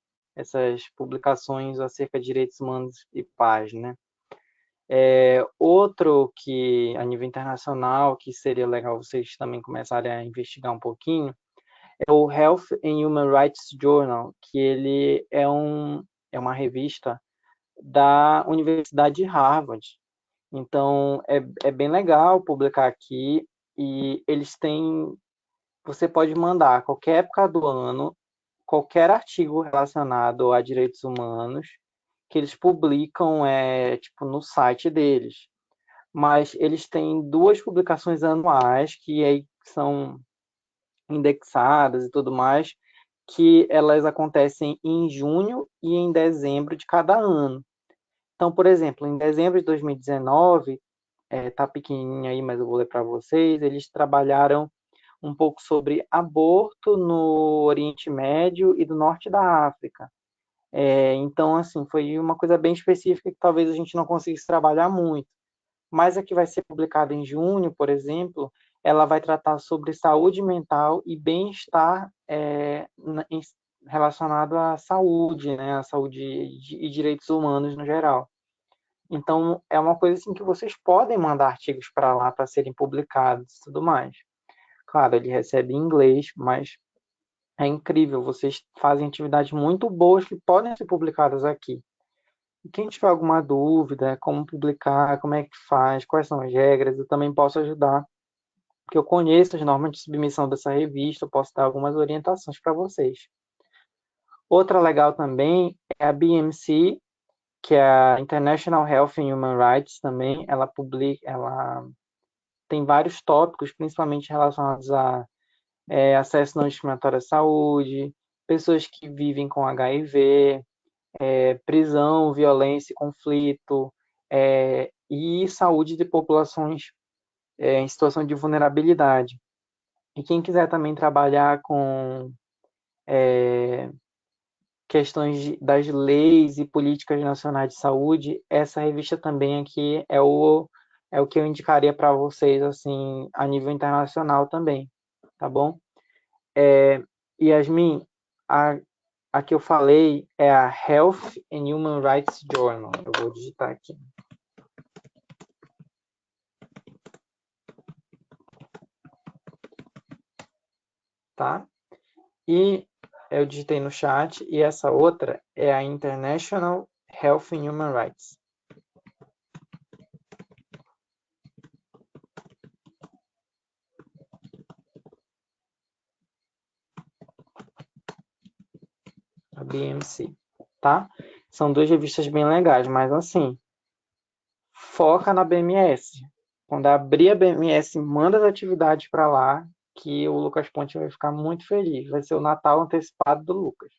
publicações acerca de direitos humanos e paz, né? Outro que, a nível internacional, que seria legal vocês também começarem a investigar um pouquinho, é o Health and Human Rights Journal, que ele é uma revista da Universidade de Harvard. Então, é bem legal publicar aqui e eles têm... Você pode mandar a qualquer época do ano, qualquer artigo relacionado a direitos humanos que eles publicam tipo, no site deles. Mas eles têm 2 publicações anuais que aí são indexadas e tudo mais, que elas acontecem em junho e em dezembro de cada ano. Então, por exemplo, em dezembro de 2019, tá pequenininho aí, mas eu vou ler para vocês, eles trabalharam um pouco sobre aborto no Oriente Médio e do Norte da África. Então, assim, foi uma coisa bem específica que talvez a gente não conseguisse trabalhar muito. Mas a que vai ser publicada em junho, por exemplo, ela vai tratar sobre saúde mental e bem-estar relacionado à saúde, né? À saúde e direitos humanos no geral. Então, é uma coisa assim que vocês podem mandar artigos para lá para serem publicados e tudo mais. Claro, ele recebe em inglês, mas é incrível. Vocês fazem atividades muito boas que podem ser publicadas aqui. E quem tiver alguma dúvida, como publicar, como é que faz, quais são as regras, eu também posso ajudar. Porque eu conheço as normas de submissão dessa revista, eu posso dar algumas orientações para vocês. Outra legal também é a BMC, que é a International Health and Human Rights também. Ela tem vários tópicos, principalmente relacionados a acesso não discriminatório à saúde, pessoas que vivem com HIV, prisão, violência e conflito, e saúde de populações em situação de vulnerabilidade. E quem quiser também trabalhar com questões das leis e políticas nacionais de saúde, essa revista também aqui é o que eu indicaria para vocês, assim, a nível internacional também, tá bom? Yasmin, a que eu falei é a Health and Human Rights Journal. Eu vou digitar aqui. Tá? E eu digitei no chat, e essa outra é a International Health and Human Rights. A BMC, tá? São duas revistas bem legais, mas assim, foca na BMS. Quando abrir a BMS, manda as atividades para lá, que o Lucas Ponte vai ficar muito feliz. Vai ser o Natal antecipado do Lucas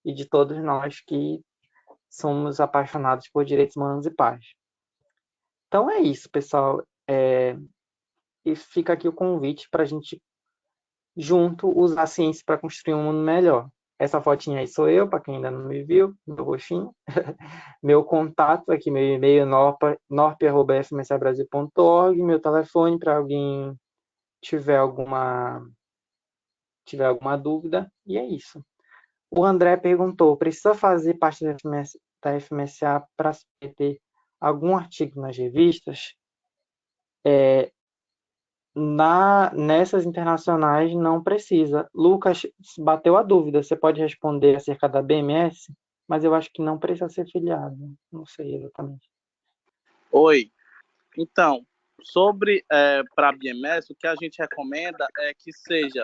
e de todos nós que somos apaixonados por direitos humanos e paz. Então é isso, pessoal. E fica aqui o convite para a gente, junto, usar a ciência para construir um mundo melhor. Essa fotinha aí sou eu, para quem ainda não me viu, meu roxinho. Meu contato aqui, meu e-mail norpe@fmsabrasil.org, meu telefone para alguém tiver alguma dúvida, e é isso. O André perguntou, precisa fazer parte da FMSA para ter algum artigo nas revistas? Nessas internacionais não precisa. Lucas bateu a dúvida, você pode responder acerca da BMS, mas eu acho que não precisa ser filiado. Não sei exatamente. Oi. Então, sobre para a BMS, o que a gente recomenda é que seja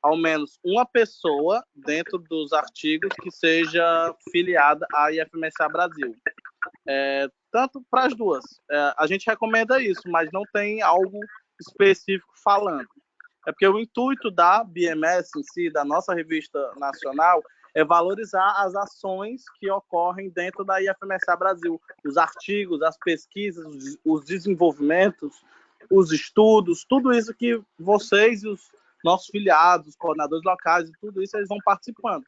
ao menos uma pessoa dentro dos artigos que seja filiada à IFMSA Brasil. Tanto para as duas. A gente recomenda isso, mas não tem algo específico falando. É porque o intuito da BMS em si, da nossa revista nacional, é valorizar as ações que ocorrem dentro da IFMSA Brasil, os artigos, as pesquisas, os desenvolvimentos, os estudos, tudo isso que vocês e os nossos filiados, os coordenadores locais, tudo isso eles vão participando.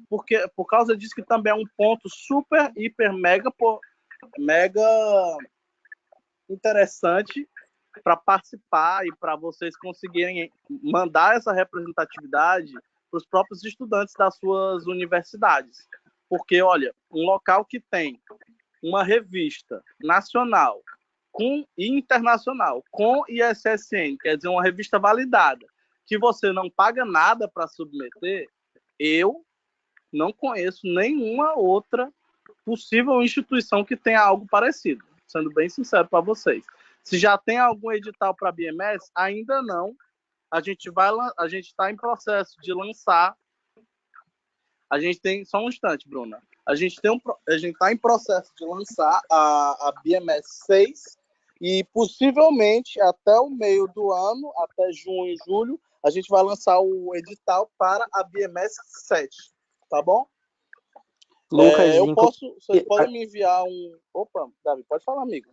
Porque, por causa disso que também é um ponto super, hiper, mega interessante para participar e para vocês conseguirem mandar essa representatividade para os próprios estudantes das suas universidades. Porque, olha, um local que tem uma revista nacional e internacional com ISSN, quer dizer, uma revista validada, que você não paga nada para submeter, eu não conheço nenhuma outra possível instituição que tenha algo parecido, sendo bem sincero para vocês. Se já tem algum edital para a BMS, ainda não. A gente está em processo de lançar. A gente tem só um instante, Bruna. A gente está em processo de lançar a BMS 6 e possivelmente até o meio do ano, até junho e julho, a gente vai lançar o edital para a BMS 7, tá bom? Lucas, vocês podem me enviar um... Opa, Davi, pode falar, amigo.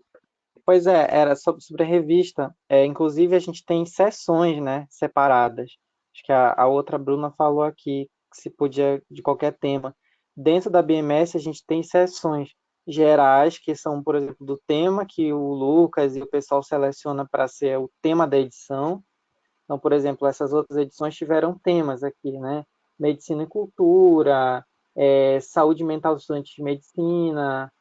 Pois é, era sobre a revista. Inclusive, a gente tem sessões, né, separadas. Acho que a outra Bruna falou aqui que se podia de qualquer tema. Dentro da BMS, a gente tem sessões gerais, que são, por exemplo, do tema que o Lucas e o pessoal seleciona para ser o tema da edição. Então, por exemplo, essas outras edições tiveram temas aqui, né? Medicina e cultura, saúde mental dos estudantes de medicina,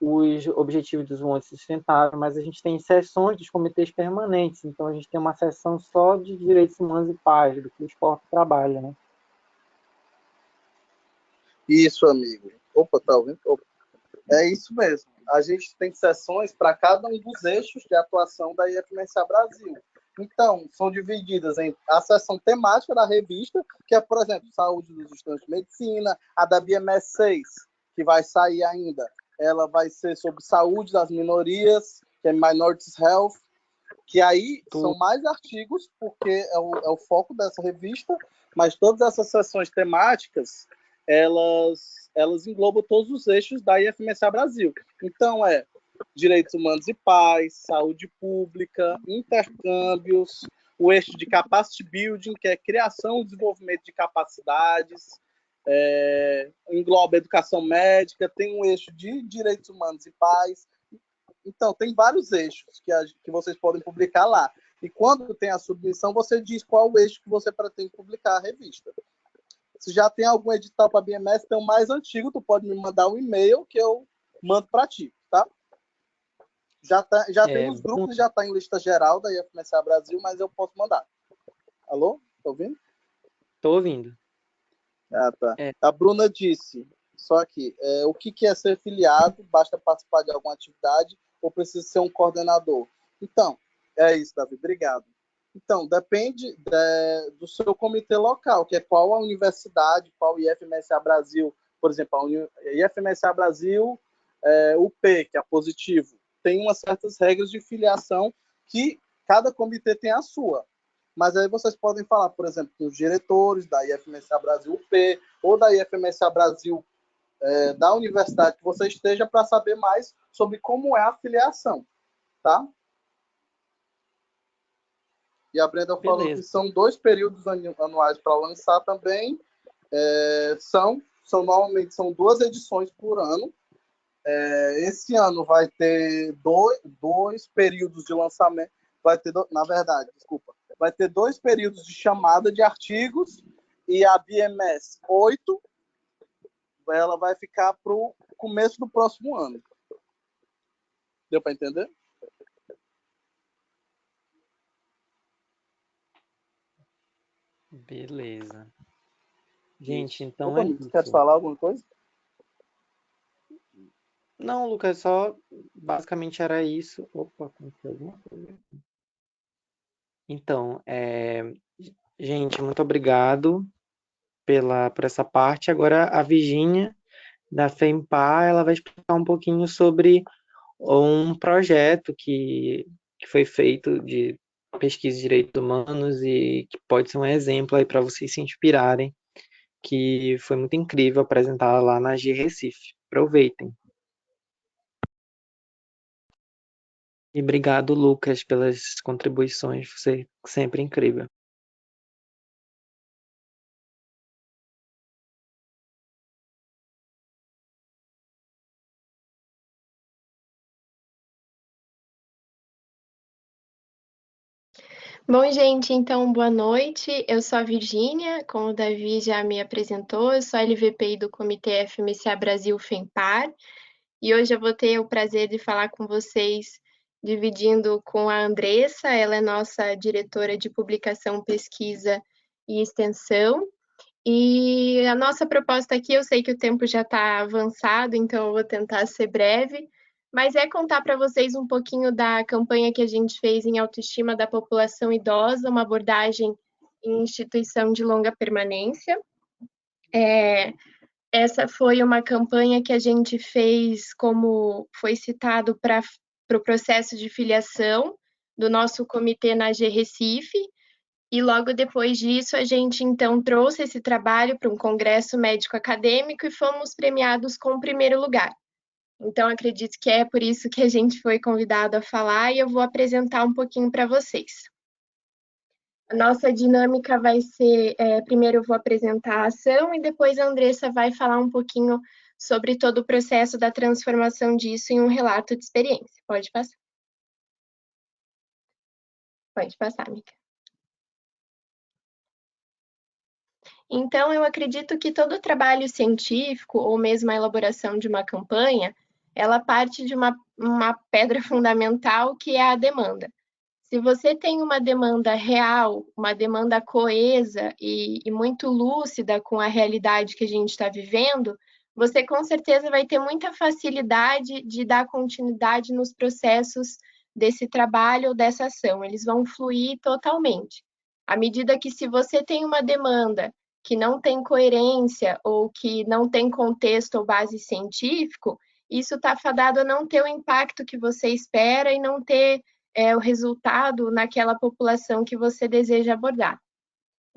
os objetivos do desenvolvimento sustentável, mas a gente tem sessões dos comitês permanentes, então a gente tem uma sessão só de direitos humanos e paz, do que o esporte trabalha, né? Isso, amigo. Opa, tá ouvindo? Opa. É isso mesmo. A gente tem sessões para cada um dos eixos de atuação da IFMSA Brasil. Então, são divididas em a seção temática da revista, que é, por exemplo, saúde dos estudantes de medicina, a da BMS 6, que vai sair ainda. Ela vai ser sobre saúde das minorias, que é Minorities Health. Que aí Tu- são mais artigos, porque é o foco dessa revista, mas todas essas sessões temáticas, elas englobam todos os eixos da IFMSA Brasil. Então, direitos humanos e paz, saúde pública, intercâmbios, o eixo de capacity building, que é criação e desenvolvimento de capacidades, engloba educação médica, tem um eixo de direitos humanos e paz. Então, tem vários eixos que vocês podem publicar lá. E quando tem a submissão, você diz qual o eixo que você pretende publicar a revista. Se já tem algum edital para a BMS, tem um mais antigo, tu pode me mandar um e-mail que eu mando para ti, tá? Já tem nos Bruno, grupos, já está em lista geral da IFMSA Brasil, mas eu posso mandar. Alô? Tá ouvindo? tô ouvindo. Ah, tá. É, A Bruna disse, só que o que é ser filiado? Basta participar de alguma atividade ou precisa ser um coordenador? Então, é isso, Davi, obrigado. Então, depende do seu comitê local, que é qual a universidade, qual IFMSA Brasil, por exemplo, a IFMSA Brasil, UP, que é positivo, tem umas certas regras de filiação que cada comitê tem a sua. Mas aí vocês podem falar, por exemplo, com os diretores da IFMSA Brasil UP ou da IFMSA Brasil da universidade que você esteja para saber mais sobre como é a filiação, tá? E a Brenda falou que beleza. são 2 períodos anuais para lançar também. Normalmente são 2 edições por ano. Esse ano vai ter dois períodos de lançamento. Na verdade, desculpa. Vai ter 2 períodos de chamada de artigos e a BMS 8 ela vai ficar para o começo do próximo ano. Deu para entender? Beleza. Gente, Isso. então Opa, é amigo, quer isso. falar alguma coisa? Não, Lucas, só basicamente era isso. Opa, aconteceu alguma coisa. Então, gente, muito obrigado por essa parte. Agora a Virgínia da FEMPAR, ela vai explicar um pouquinho sobre um projeto que foi feito de pesquisa de direitos humanos e que pode ser um exemplo aí para vocês se inspirarem, que foi muito incrível apresentar lá na G Recife. Aproveitem. E obrigado, Lucas, pelas contribuições. Você é sempre incrível. Bom, gente, então boa noite. Eu sou a Virgínia, como o Davi já me apresentou, eu sou a LVPI do Comitê FMCA Brasil FEMPAR, e hoje eu vou ter o prazer de falar com vocês, dividindo com a Andressa, ela é nossa diretora de publicação, pesquisa e extensão. E a nossa proposta aqui, eu sei que o tempo já está avançado, então eu vou tentar ser breve, mas é contar para vocês um pouquinho da campanha que a gente fez em autoestima da população idosa, uma abordagem em instituição de longa permanência. Essa foi uma campanha que a gente fez, como foi citado, para o processo de filiação do nosso comitê na G Recife, e logo depois disso, a gente então trouxe esse trabalho para um congresso médico acadêmico e fomos premiados com o primeiro lugar. Então, acredito que é por isso que a gente foi convidado a falar e eu vou apresentar um pouquinho para vocês. A nossa dinâmica vai ser, primeiro eu vou apresentar a ação e depois a Andressa vai falar um pouquinho sobre todo o processo da transformação disso em um relato de experiência. Pode passar. Pode passar, amiga. Então, eu acredito que todo trabalho científico, ou mesmo a elaboração de uma campanha, ela parte de uma pedra fundamental, que é a demanda. Se você tem uma demanda real, uma demanda coesa e muito lúcida com a realidade que a gente está vivendo, você com certeza vai ter muita facilidade de dar continuidade nos processos desse trabalho ou dessa ação. Eles vão fluir totalmente. À medida que, se você tem uma demanda que não tem coerência ou que não tem contexto ou base científico, isso está fadado a não ter o impacto que você espera e não ter o resultado naquela população que você deseja abordar.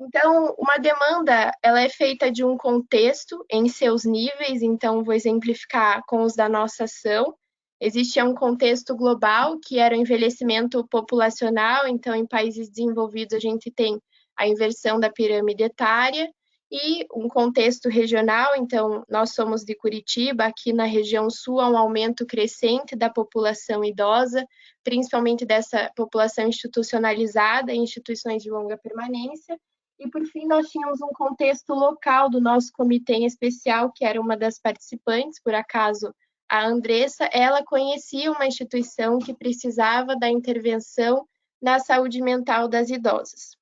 Então, uma demanda, ela é feita de um contexto em seus níveis, então vou exemplificar com os da nossa ação. Existe um contexto global, que era o envelhecimento populacional, então em países desenvolvidos a gente tem a inversão da pirâmide etária, e um contexto regional, então nós somos de Curitiba, aqui na região sul há um aumento crescente da população idosa, principalmente dessa população institucionalizada em instituições de longa permanência. E, por fim, nós tínhamos um contexto local do nosso comitê em especial, que era uma das participantes, por acaso, a Andressa. Ela conhecia uma instituição que precisava da intervenção na saúde mental das idosas.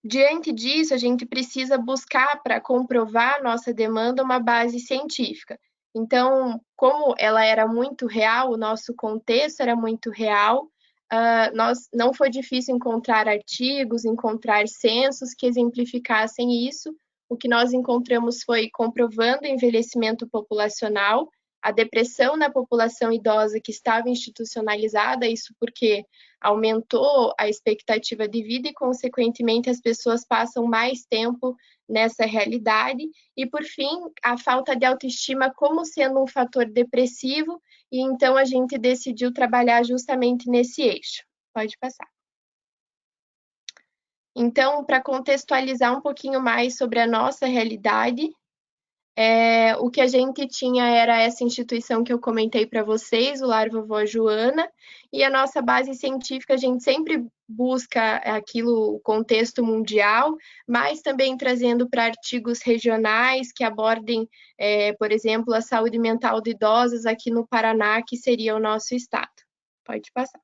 Diante disso, a gente precisa buscar, para comprovar a nossa demanda, uma base científica. Então, como ela era muito real, o nosso contexto era muito real, não foi difícil encontrar artigos, encontrar censos que exemplificassem isso. O que nós encontramos foi comprovando o envelhecimento populacional, a depressão na população idosa que estava institucionalizada, isso porque aumentou a expectativa de vida e, consequentemente, as pessoas passam mais tempo nessa realidade. E, por fim, a falta de autoestima como sendo um fator depressivo, e então a gente decidiu trabalhar justamente nesse eixo. Pode passar. Então, para contextualizar um pouquinho mais sobre a nossa realidade, o que a gente tinha era essa instituição que eu comentei para vocês, o Lar Vovó Joana, e a nossa base científica, a gente sempre busca aquilo, o contexto mundial, mas também trazendo para artigos regionais que abordem, por exemplo, a saúde mental de idosos aqui no Paraná, que seria o nosso estado. Pode passar.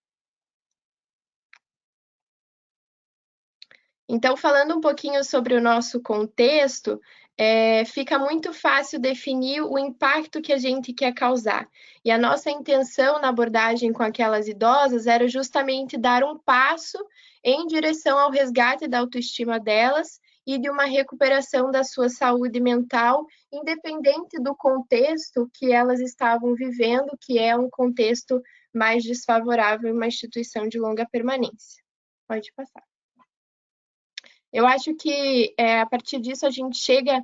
Então, falando um pouquinho sobre o nosso contexto, fica muito fácil definir o impacto que a gente quer causar. E a nossa intenção na abordagem com aquelas idosas era justamente dar um passo em direção ao resgate da autoestima delas e de uma recuperação da sua saúde mental, independente do contexto que elas estavam vivendo, que é um contexto mais desfavorável em uma instituição de longa permanência. Pode passar. Eu acho que a partir disso a gente chega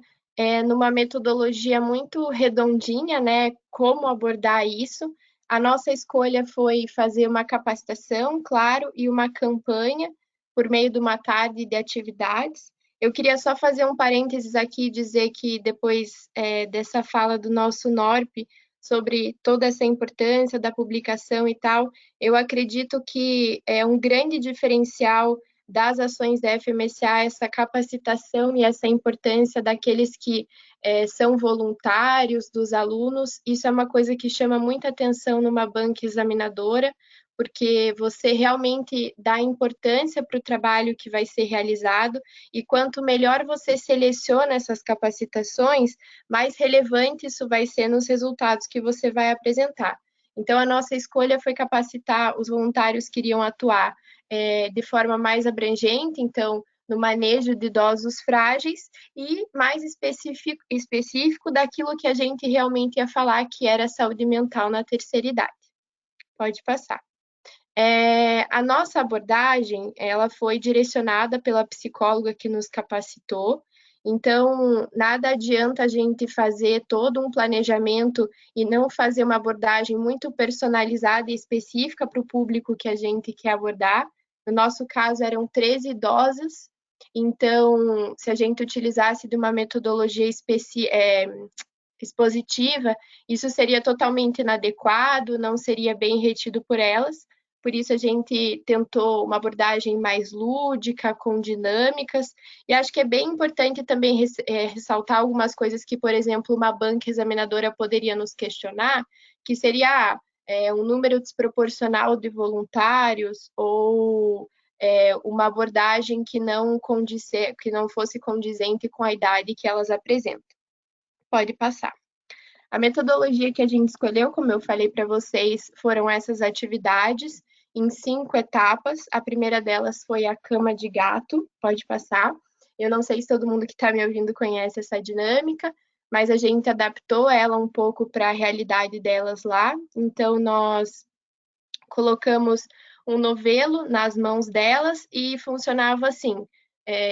numa metodologia muito redondinha, né? Como abordar isso. A nossa escolha foi fazer uma capacitação, claro, e uma campanha por meio de uma tarde de atividades. Eu queria só fazer um parênteses aqui e dizer que depois dessa fala do nosso NORP sobre toda essa importância da publicação e tal, eu acredito que é um grande diferencial das ações da FMSA, essa capacitação e essa importância daqueles que são voluntários, dos alunos. Isso é uma coisa que chama muita atenção numa banca examinadora, porque você realmente dá importância para o trabalho que vai ser realizado, e quanto melhor você seleciona essas capacitações, mais relevante isso vai ser nos resultados que você vai apresentar. Então, a nossa escolha foi capacitar os voluntários que iriam atuar de forma mais abrangente, então, no manejo de idosos frágeis, e mais específico daquilo que a gente realmente ia falar, que era saúde mental na terceira idade. Pode passar. A nossa abordagem, ela foi direcionada pela psicóloga que nos capacitou. Então, nada adianta a gente fazer todo um planejamento e não fazer uma abordagem muito personalizada e específica para o público que a gente quer abordar. No nosso caso, eram 13 idosas. Então, se a gente utilizasse de uma metodologia expositiva, isso seria totalmente inadequado, não seria bem retido por elas. Por isso, a gente tentou uma abordagem mais lúdica, com dinâmicas, e acho que é bem importante também ressaltar algumas coisas que, por exemplo, uma banca examinadora poderia nos questionar, que seria um número desproporcional de voluntários ou uma abordagem que não fosse condizente com a idade que elas apresentam. Pode passar. A metodologia que a gente escolheu, como eu falei para vocês, foram essas atividades em 5 etapas. A primeira delas foi a cama de gato, pode passar. Eu não sei se todo mundo que está me ouvindo conhece essa dinâmica, mas a gente adaptou ela um pouco para a realidade delas lá. Então, nós colocamos um novelo nas mãos delas e funcionava assim.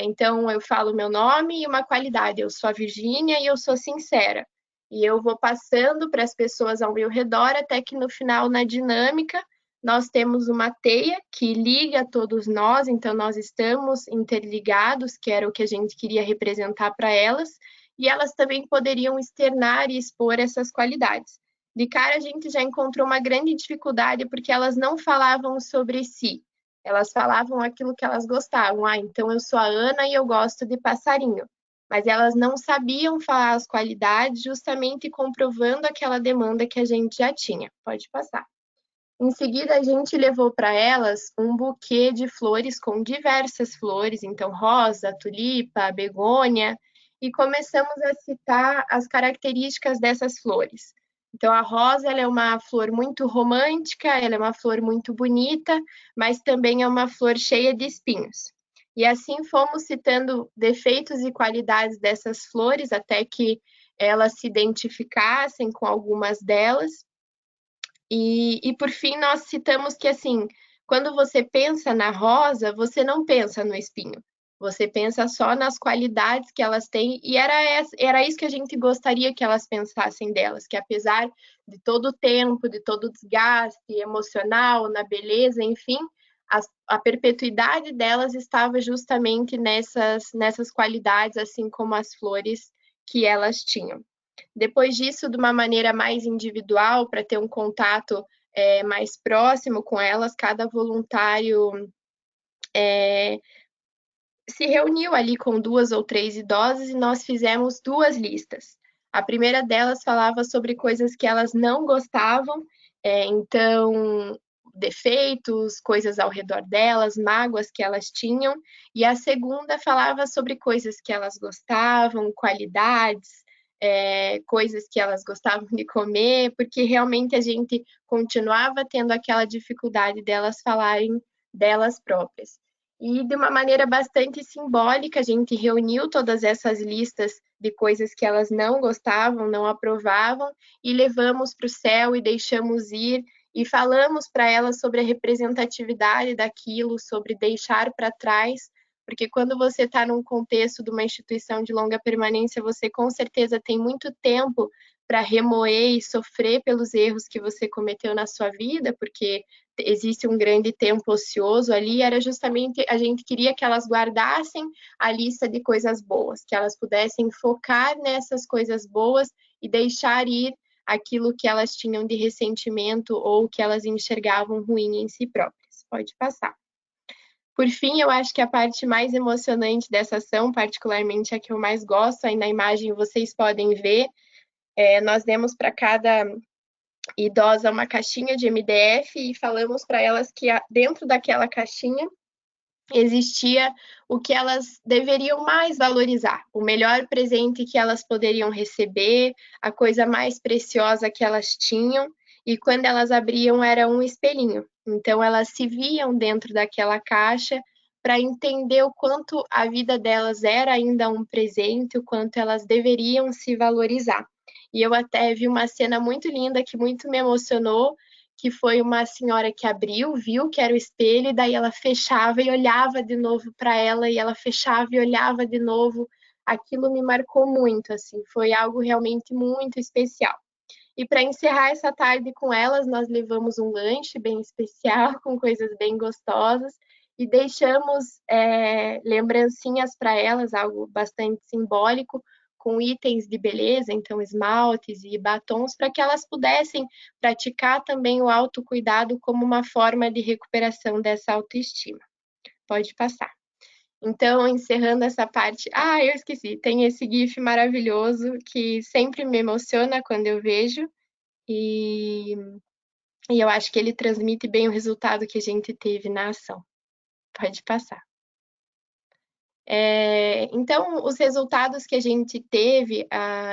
Então, eu falo meu nome e uma qualidade. Eu sou a Virgínia e eu sou sincera. E eu vou passando para as pessoas ao meu redor até que no final, na dinâmica, nós temos uma teia que liga todos nós, então nós estamos interligados, que era o que a gente queria representar para elas, e elas também poderiam externar e expor essas qualidades. De cara, a gente já encontrou uma grande dificuldade porque elas não falavam sobre si. Elas falavam aquilo que elas gostavam. Ah, então eu sou a Ana e eu gosto de passarinho. Mas elas não sabiam falar as qualidades, justamente comprovando aquela demanda que a gente já tinha. Pode passar. Em seguida, a gente levou para elas um buquê de flores com diversas flores, então rosa, tulipa, begônia, e começamos a citar as características dessas flores. Então, a rosa ela é uma flor muito romântica, ela é uma flor muito bonita, mas também é uma flor cheia de espinhos. E assim fomos citando defeitos e qualidades dessas flores até que elas se identificassem com algumas delas. E por fim, nós citamos que, assim, quando você pensa na rosa, você não pensa no espinho. Você pensa só nas qualidades que elas têm, e era isso que a gente gostaria que elas pensassem delas, que apesar de todo o tempo, de todo o desgaste emocional, na beleza, enfim, a perpetuidade delas estava justamente nessas qualidades, assim como as flores que elas tinham. Depois disso, de uma maneira mais individual, para ter um contato mais próximo com elas, cada voluntário se reuniu ali com 2 ou 3 idosas e nós fizemos 2 listas. A primeira delas falava sobre coisas que elas não gostavam, então defeitos, coisas ao redor delas, mágoas que elas tinham, e a segunda falava sobre coisas que elas gostavam, qualidades, coisas que elas gostavam de comer, porque realmente a gente continuava tendo aquela dificuldade delas falarem delas próprias. E de uma maneira bastante simbólica, a gente reuniu todas essas listas de coisas que elas não gostavam, não aprovavam, e levamos para o céu e deixamos ir, e falamos para elas sobre a representatividade daquilo, sobre deixar para trás, porque quando você está num contexto de uma instituição de longa permanência, você com certeza tem muito tempo para remoer e sofrer pelos erros que você cometeu na sua vida, porque existe um grande tempo ocioso ali, era justamente, a gente queria que elas guardassem a lista de coisas boas, que elas pudessem focar nessas coisas boas e deixar ir aquilo que elas tinham de ressentimento ou que elas enxergavam ruim em si próprias. Pode passar. Por fim, eu acho que a parte mais emocionante dessa ação, particularmente a que eu mais gosto, aí na imagem vocês podem ver, nós demos para cada idosa uma caixinha de MDF e falamos para elas que dentro daquela caixinha existia o que elas deveriam mais valorizar, o melhor presente que elas poderiam receber, a coisa mais preciosa que elas tinham, e quando elas abriam era um espelhinho. Então elas se viam dentro daquela caixa para entender o quanto a vida delas era ainda um presente, o quanto elas deveriam se valorizar. E eu até vi uma cena muito linda que muito me emocionou, que foi uma senhora que abriu, viu que era o espelho, e daí ela fechava e olhava de novo para ela, e ela fechava e olhava de novo. Aquilo me marcou muito, assim, foi algo realmente muito especial. E para encerrar essa tarde com elas, nós levamos um lanche bem especial, com coisas bem gostosas, e deixamos lembrancinhas para elas, algo bastante simbólico, com itens de beleza, então esmaltes e batons, para que elas pudessem praticar também o autocuidado como uma forma de recuperação dessa autoestima. Pode passar. Então, encerrando essa parte... Ah, eu esqueci, tem esse GIF maravilhoso que sempre me emociona quando eu vejo, e eu acho que ele transmite bem o resultado que a gente teve na ação. Pode passar. Então, os resultados que a gente teve,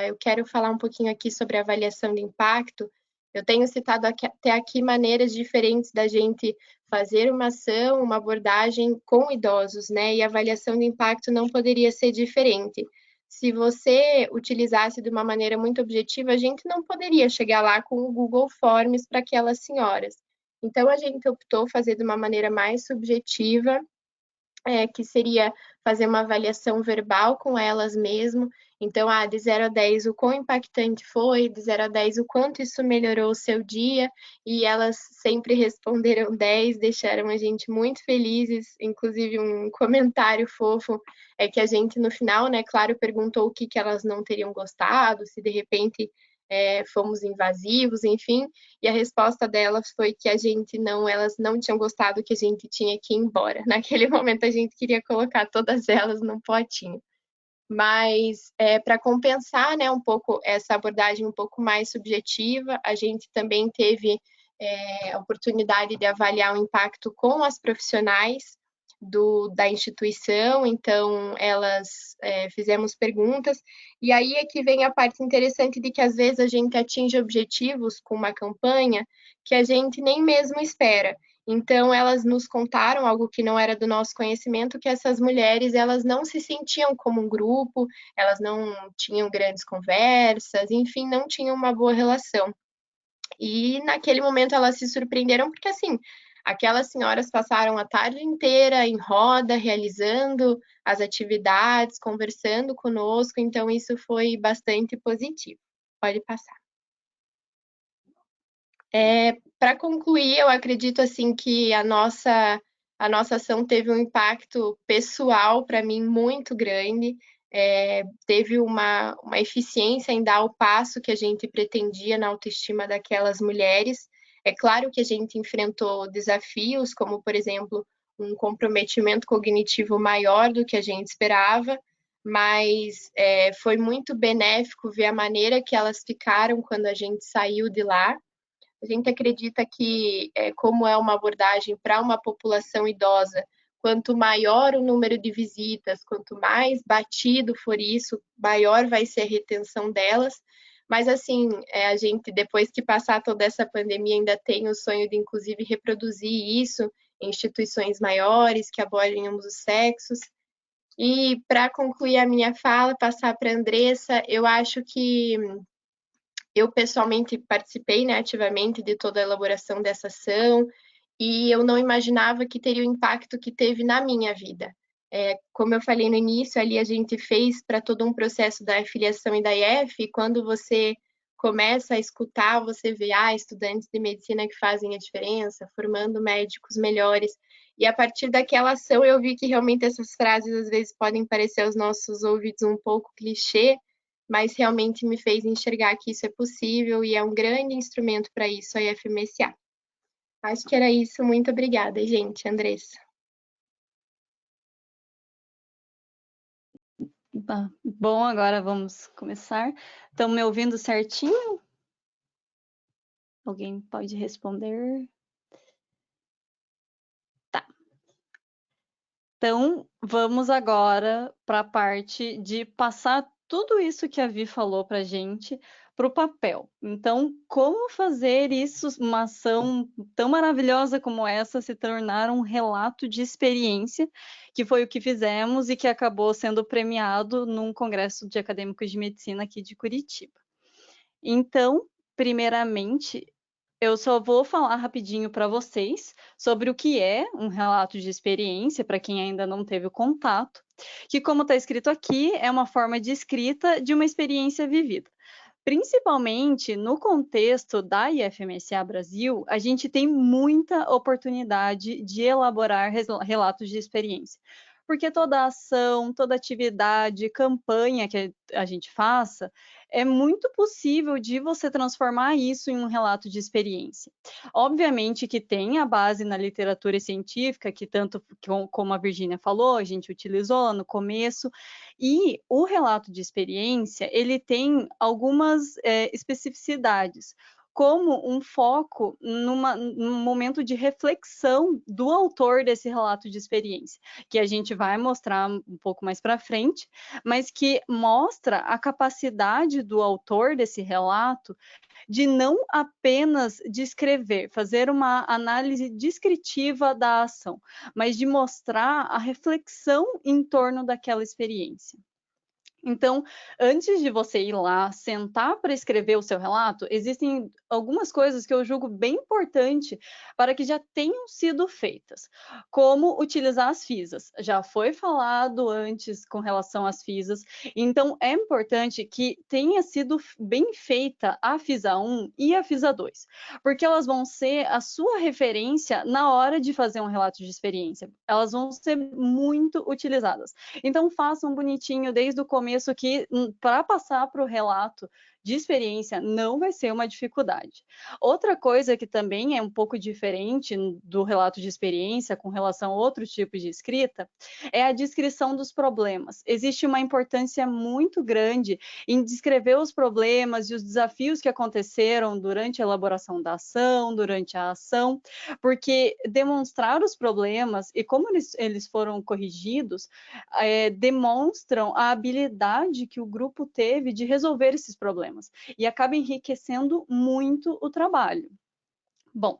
eu quero falar um pouquinho aqui sobre a avaliação de impacto. Eu tenho citado até aqui maneiras diferentes da gente fazer uma ação, uma abordagem com idosos, né? E a avaliação de impacto não poderia ser diferente. Se você utilizasse de uma maneira muito objetiva, a gente não poderia chegar lá com o Google Forms para aquelas senhoras. Então, a gente optou fazer de uma maneira mais subjetiva, que seria fazer uma avaliação verbal com elas mesmo. Então, de 0 a 10, o quão impactante foi, de 0 a 10, o quanto isso melhorou o seu dia, e elas sempre responderam 10, deixaram a gente muito felizes, inclusive um comentário fofo, que a gente no final, né, claro, perguntou o que elas não teriam gostado, se de repente fomos invasivos, enfim, e a resposta delas foi que elas não tinham gostado, que a gente tinha que ir embora. Naquele momento a gente queria colocar todas elas num potinho. Mas para compensar, né, um pouco essa abordagem um pouco mais subjetiva, a gente também teve a oportunidade de avaliar o impacto com as profissionais da instituição, então elas fizemos perguntas, e aí é que vem a parte interessante de que às vezes a gente atinge objetivos com uma campanha que a gente nem mesmo espera. Então elas nos contaram algo que não era do nosso conhecimento, que essas mulheres elas não se sentiam como um grupo, elas não tinham grandes conversas, enfim, não tinham uma boa relação. E naquele momento elas se surpreenderam porque assim, aquelas senhoras passaram a tarde inteira em roda, realizando as atividades, conversando conosco, então isso foi bastante positivo. Pode passar. Para concluir, eu acredito assim que a nossa ação teve um impacto pessoal para mim muito grande. Teve uma eficiência em dar o passo que a gente pretendia na autoestima daquelas mulheres. É claro que a gente enfrentou desafios, como, por exemplo, um comprometimento cognitivo maior do que a gente esperava, mas foi muito benéfico ver a maneira que elas ficaram quando a gente saiu de lá. A gente acredita que, como é uma abordagem para uma população idosa, quanto maior o número de visitas, quanto mais batido for isso, maior vai ser a retenção delas. Mas, assim, a gente, depois que passar toda essa pandemia, ainda tem o sonho de, inclusive, reproduzir isso em instituições maiores, que abordem ambos os sexos. E, para concluir a minha fala, passar para a Andressa, eu acho que eu pessoalmente participei, né, ativamente de toda a elaboração dessa ação e eu não imaginava que teria o impacto que teve na minha vida. Como eu falei no início, ali a gente fez para todo um processo da filiação e da IF, e quando você começa a escutar, você vê estudantes de medicina que fazem a diferença, formando médicos melhores. E a partir daquela ação eu vi que realmente essas frases às vezes podem parecer aos nossos ouvidos um pouco clichê, mas realmente me fez enxergar que isso é possível e é um grande instrumento para isso a IFMSA. Acho que era isso. Muito obrigada, gente. Andressa. Bom, agora vamos começar. Estão me ouvindo certinho? Alguém pode responder? Tá. Então, vamos agora para a parte de passar tudo isso que a Vi falou para a gente para o papel. Então, como fazer isso, uma ação tão maravilhosa como essa, se tornar um relato de experiência, que foi o que fizemos e que acabou sendo premiado num congresso de acadêmicos de medicina aqui de Curitiba. Então, primeiramente, eu só vou falar rapidinho para vocês sobre o que é um relato de experiência, para quem ainda não teve o contato, que, como está escrito aqui, é uma forma de escrita de uma experiência vivida. Principalmente no contexto da IFMSA Brasil, a gente tem muita oportunidade de elaborar relatos de experiência, porque toda ação, toda atividade, campanha que a gente faça, é muito possível de você transformar isso em um relato de experiência. Obviamente que tem a base na literatura científica, que tanto como a Virgínia falou, a gente utilizou lá no começo, e o relato de experiência, ele tem algumas especificidades, como um foco num momento de reflexão do autor desse relato de experiência, que a gente vai mostrar um pouco mais para frente, mas que mostra a capacidade do autor desse relato de não apenas descrever, fazer uma análise descritiva da ação, mas de mostrar a reflexão em torno daquela experiência. Então, antes de você ir lá, sentar para escrever o seu relato, existem algumas coisas que eu julgo bem importante para que já tenham sido feitas, como utilizar as FISAs. Já foi falado antes com relação às FISAs, então é importante que tenha sido bem feita a FISA 1 e a FISA 2, porque elas vão ser a sua referência na hora de fazer um relato de experiência. Elas vão ser muito utilizadas. Então, façam bonitinho desde o começo que para passar para o relato de experiência não vai ser uma dificuldade. Outra coisa que também é um pouco diferente do relato de experiência com relação a outro tipo de escrita é a descrição dos problemas. Existe uma importância muito grande em descrever os problemas e os desafios que aconteceram durante a elaboração da ação, durante a ação, porque demonstrar os problemas e como eles foram corrigidos demonstram a habilidade que o grupo teve de resolver esses problemas e acaba enriquecendo muito o trabalho. Bom,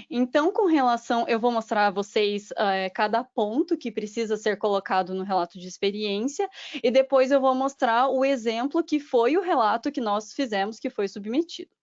então com relação, eu vou mostrar a vocês cada ponto que precisa ser colocado no relato de experiência e depois eu vou mostrar o exemplo que foi o relato que nós fizemos, que foi submetido.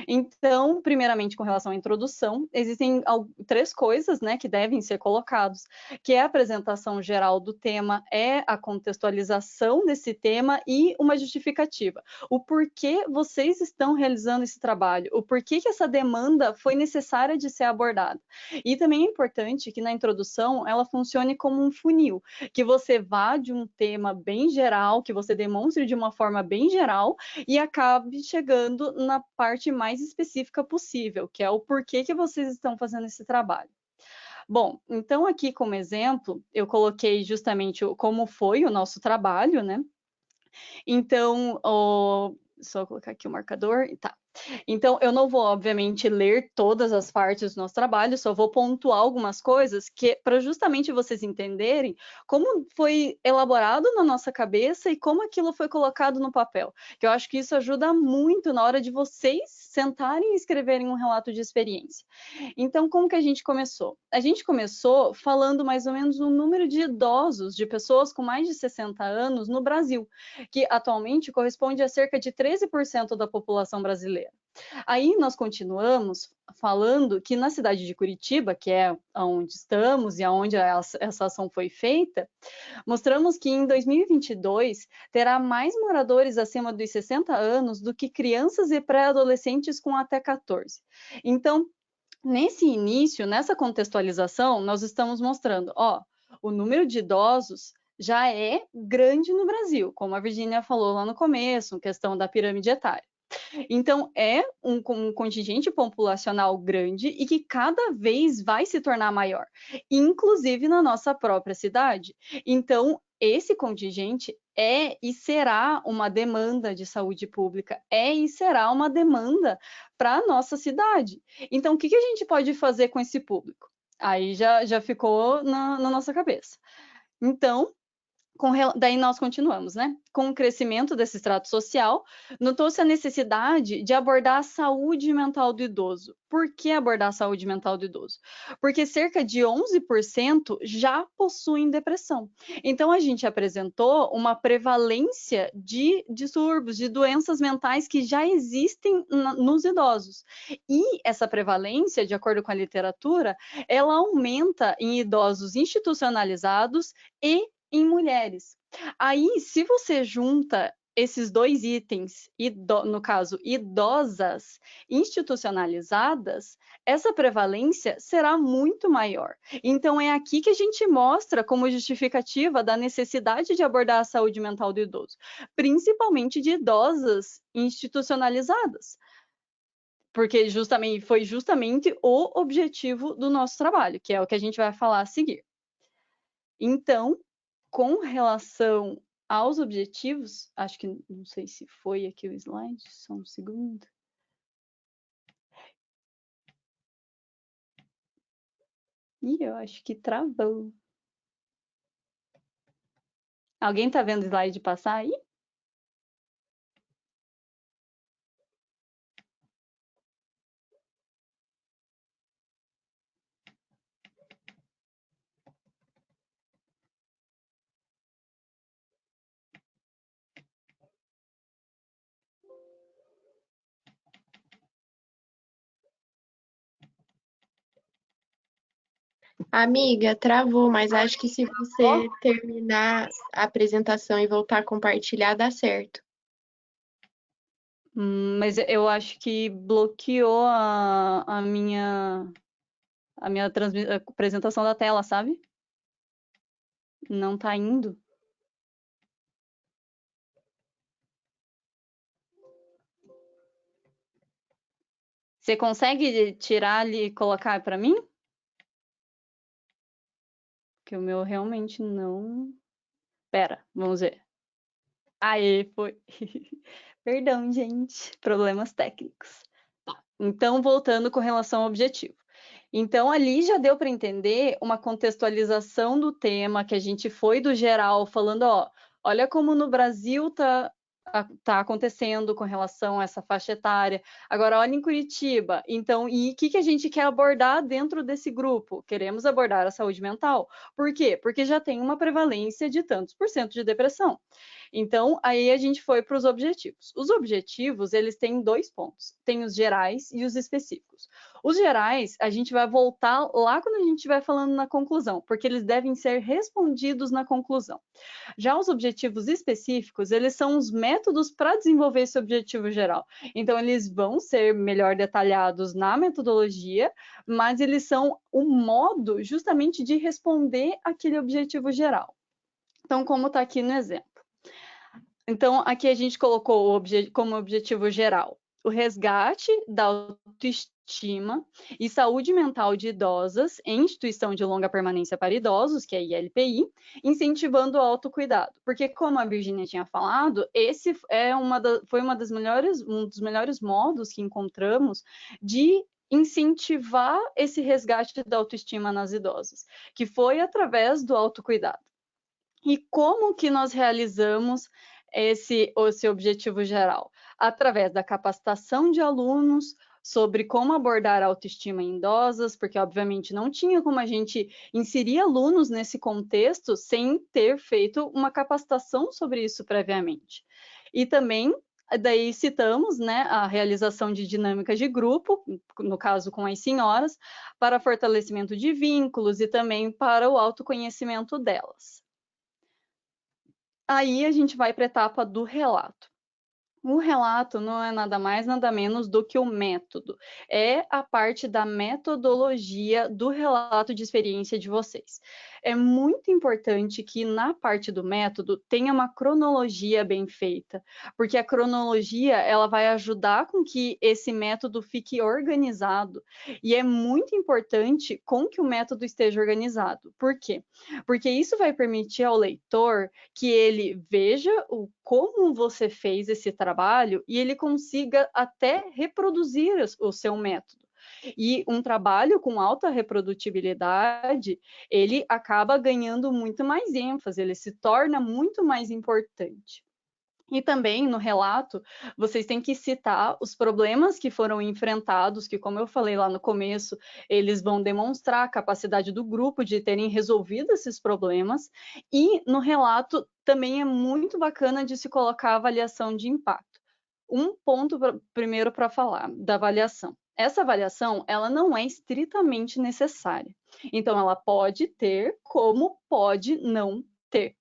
Então, primeiramente, com relação à introdução, existem 3 coisas, né, que devem ser colocados, que é a apresentação geral do tema, é a contextualização desse tema e uma justificativa. O porquê vocês estão realizando esse trabalho, o porquê que essa demanda foi necessária de ser abordada. E também é importante que na introdução ela funcione como um funil, que você vá de um tema bem geral, que você demonstre de uma forma bem geral e acabe chegando na parte mais específica possível, que é o porquê que vocês estão fazendo esse trabalho. Bom, então aqui como exemplo, eu coloquei justamente como foi o nosso trabalho, né? Então, só colocar aqui o marcador, tá. Então, eu não vou, obviamente, ler todas as partes do nosso trabalho, só vou pontuar algumas coisas que para justamente vocês entenderem como foi elaborado na nossa cabeça e como aquilo foi colocado no papel. Que eu acho que isso ajuda muito na hora de vocês sentarem e escreverem um relato de experiência. Então, como que a gente começou? A gente começou falando mais ou menos o número de idosos, de pessoas com mais de 60 anos no Brasil, que atualmente corresponde a cerca de 13% da população brasileira. Aí nós continuamos falando que na cidade de Curitiba, que é onde estamos e onde essa ação foi feita, mostramos que em 2022 terá mais moradores acima dos 60 anos do que crianças e pré-adolescentes com até 14. Então, nesse início, nessa contextualização, nós estamos mostrando, o número de idosos já é grande no Brasil, como a Virginia falou lá no começo, questão da pirâmide etária. Então, é um contingente populacional grande e que cada vez vai se tornar maior, inclusive na nossa própria cidade. Então, esse contingente é e será uma demanda de saúde pública, é e será uma demanda para a nossa cidade. Então, o que a gente pode fazer com esse público? Aí já ficou na nossa cabeça. Então, daí nós continuamos, né? Com o crescimento desse extrato social, notou-se a necessidade de abordar a saúde mental do idoso. Por que abordar a saúde mental do idoso? Porque cerca de 11% já possuem depressão. Então, a gente apresentou uma prevalência de distúrbios, de doenças mentais que já existem nos idosos. E essa prevalência, de acordo com a literatura, ela aumenta em idosos institucionalizados e em mulheres. Aí, se você junta esses 2 itens, no caso, idosas institucionalizadas, essa prevalência será muito maior. Então, é aqui que a gente mostra como justificativa da necessidade de abordar a saúde mental do idoso, principalmente de idosas institucionalizadas, porque foi justamente o objetivo do nosso trabalho, que é o que a gente vai falar a seguir. Então, com relação aos objetivos, acho que não sei se foi aqui o slide, só um segundo. Ih, eu acho que travou. Alguém está vendo o slide passar aí? Amiga, travou, mas acho que se você terminar a apresentação e voltar a compartilhar, dá certo. Mas eu acho que bloqueou a apresentação da tela, sabe? Não tá indo. Você consegue tirar ali e colocar para mim? Porque o meu realmente não. Pera, vamos ver. Aê, foi. Perdão, gente. Problemas técnicos. Tá. Então, voltando com relação ao objetivo. Então, ali já deu para entender uma contextualização do tema, que a gente foi do geral, falando, ó, olha como no Brasil tá acontecendo com relação a essa faixa etária. Agora, olha em Curitiba. Então, e o que a gente quer abordar dentro desse grupo? Queremos abordar a saúde mental. Por quê? Porque já tem uma prevalência de tantos por cento de depressão. Então, aí a gente foi para os objetivos. Os objetivos, eles têm 2 pontos. Tem os gerais e os específicos. Os gerais, a gente vai voltar lá quando a gente estiver falando na conclusão, porque eles devem ser respondidos na conclusão. Já os objetivos específicos, eles são os métodos para desenvolver esse objetivo geral. Então, eles vão ser melhor detalhados na metodologia, mas eles são o modo justamente de responder aquele objetivo geral. Então, como está aqui no exemplo. Então, aqui a gente colocou como objetivo geral o resgate da autoestima e saúde mental de idosas em instituição de longa permanência para idosos, que é a ILPI, incentivando o autocuidado. Porque, como a Virginia tinha falado, esse foi um dos melhores modos que encontramos de incentivar esse resgate da autoestima nas idosas, que foi através do autocuidado. E como que nós realizamos esse objetivo geral? Através da capacitação de alunos sobre como abordar a autoestima em idosas, porque obviamente não tinha como a gente inserir alunos nesse contexto sem ter feito uma capacitação sobre isso previamente. E também daí citamos, né, a realização de dinâmicas de grupo, no caso com as senhoras, para fortalecimento de vínculos e também para o autoconhecimento delas. Aí a gente vai para a etapa do relato. O relato não é nada mais, nada menos do que o método. É a parte da metodologia do relato de experiência de vocês. É muito importante que na parte do método tenha uma cronologia bem feita, porque a cronologia ela vai ajudar com que esse método fique organizado. E é muito importante com que o método esteja organizado. Por quê? Porque isso vai permitir ao leitor que ele veja como você fez esse trabalho e ele consiga até reproduzir o seu método. E um trabalho com alta reprodutibilidade, ele acaba ganhando muito mais ênfase, ele se torna muito mais importante. E também no relato, vocês têm que citar os problemas que foram enfrentados, que, como eu falei lá no começo, eles vão demonstrar a capacidade do grupo de terem resolvido esses problemas. E no relato também é muito bacana de se colocar a avaliação de impacto. Um ponto primeiro para falar da avaliação. Essa avaliação, ela não é estritamente necessária. Então, ela pode ter, como pode não ter.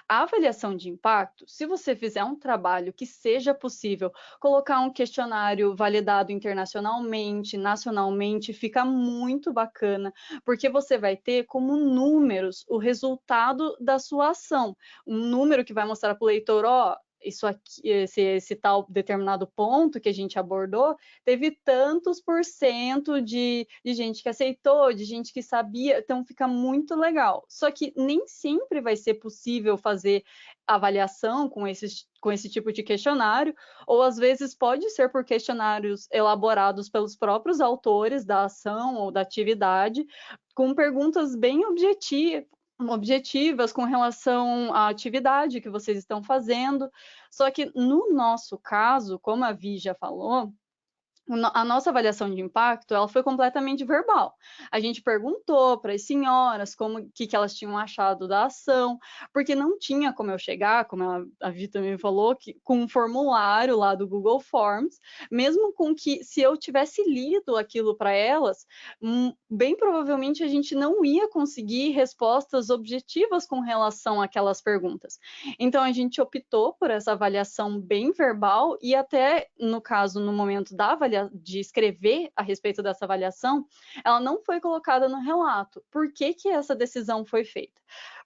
A avaliação de impacto, se você fizer um trabalho que seja possível colocar um questionário validado internacionalmente, nacionalmente, fica muito bacana, porque você vai ter como números o resultado da sua ação. Um número que vai mostrar para o leitor, ó, isso aqui, esse tal determinado ponto que a gente abordou, teve tantos por cento de gente que aceitou, de gente que sabia, então fica muito legal. Só que nem sempre vai ser possível fazer avaliação com esse tipo de questionário, ou às vezes pode ser por questionários elaborados pelos próprios autores da ação ou da atividade, com perguntas bem objetivas com relação à atividade que vocês estão fazendo. Só que no nosso caso, como a Vi já falou, a nossa avaliação de impacto, ela foi completamente verbal. A gente perguntou para as senhoras que elas tinham achado da ação, porque não tinha como eu chegar, como a Vi também falou, com um formulário lá do Google Forms, mesmo com que, se eu tivesse lido aquilo para elas, bem provavelmente a gente não ia conseguir respostas objetivas com relação àquelas perguntas. Então, a gente optou por essa avaliação bem verbal e até, no caso, no momento de escrever a respeito dessa avaliação, ela não foi colocada no relato. Por que que essa decisão foi feita?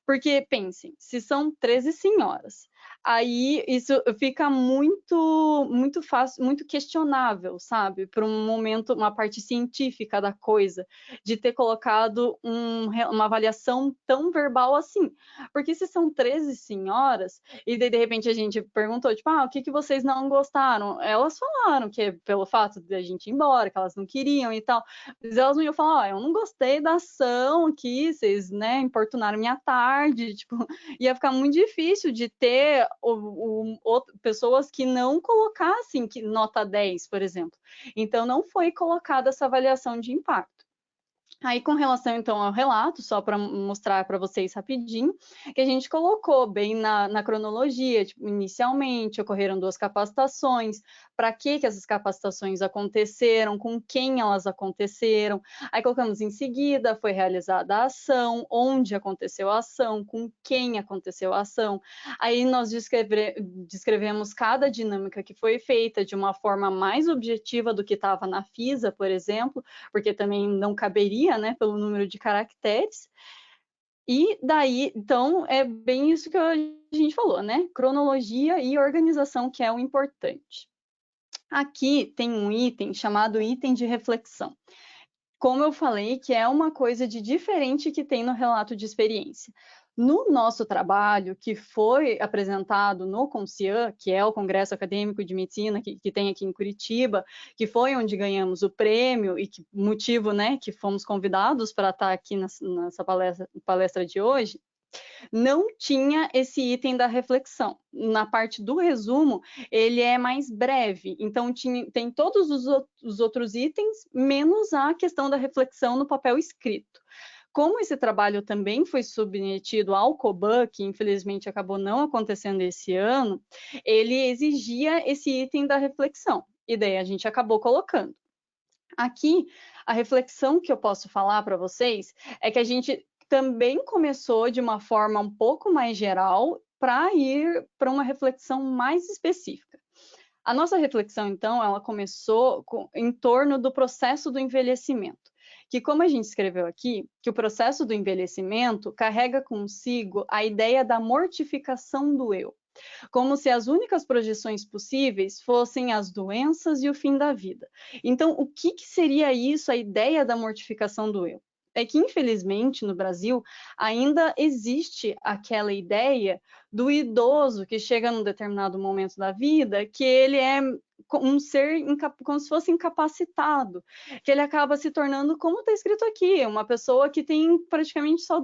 Porque, pensem, se são 13 senhoras, aí isso fica muito fácil, muito questionável, sabe? Para um momento, uma parte científica da coisa, de ter colocado uma avaliação tão verbal assim. Porque se são 13 senhoras, e de repente a gente perguntou, tipo, o que vocês não gostaram? Elas falaram que pelo fato de a gente ir embora, que elas não queriam e tal, mas elas não iam falar, eu não gostei da ação aqui, vocês, né, importunaram minha tarde, tipo, ia ficar muito difícil de ter pessoas que não colocassem nota 10, por exemplo. Então, não foi colocada essa avaliação de impacto. Aí, com relação, então, ao relato, só para mostrar para vocês rapidinho, que a gente colocou bem na cronologia, tipo, inicialmente ocorreram 2 capacitações, para que essas capacitações aconteceram, com quem elas aconteceram, aí colocamos em seguida, foi realizada a ação, onde aconteceu a ação, com quem aconteceu a ação, aí nós descrevemos cada dinâmica que foi feita de uma forma mais objetiva do que estava na FISA, por exemplo, porque também não caberia, né, pelo número de caracteres. E daí, então, é bem isso que a gente falou, né? Cronologia e organização, que é o importante. Aqui tem um item chamado item de reflexão. Como eu falei, que é uma coisa de diferente que tem no relato de experiência. No nosso trabalho, que foi apresentado no CONCIAN, que é o Congresso Acadêmico de Medicina, que tem aqui em Curitiba, que foi onde ganhamos o prêmio e que motivo, né, que fomos convidados para estar aqui nessa palestra de hoje, não tinha esse item da reflexão. Na parte do resumo, ele é mais breve, então tem todos os outros itens, menos a questão da reflexão no papel escrito. Como esse trabalho também foi submetido ao COBAN, que infelizmente acabou não acontecendo esse ano, ele exigia esse item da reflexão, e daí a gente acabou colocando. Aqui, a reflexão que eu posso falar para vocês é que a gente também começou de uma forma um pouco mais geral para ir para uma reflexão mais específica. A nossa reflexão, então, ela começou em torno do processo do envelhecimento, que, como a gente escreveu aqui, que o processo do envelhecimento carrega consigo a ideia da mortificação do eu, como se as únicas projeções possíveis fossem as doenças e o fim da vida. Então, o que seria isso, a ideia da mortificação do eu? É que, infelizmente, no Brasil, ainda existe aquela ideia do idoso que chega num determinado momento da vida que ele é um ser como se fosse incapacitado, que ele acaba se tornando, como está escrito aqui, uma pessoa que tem praticamente só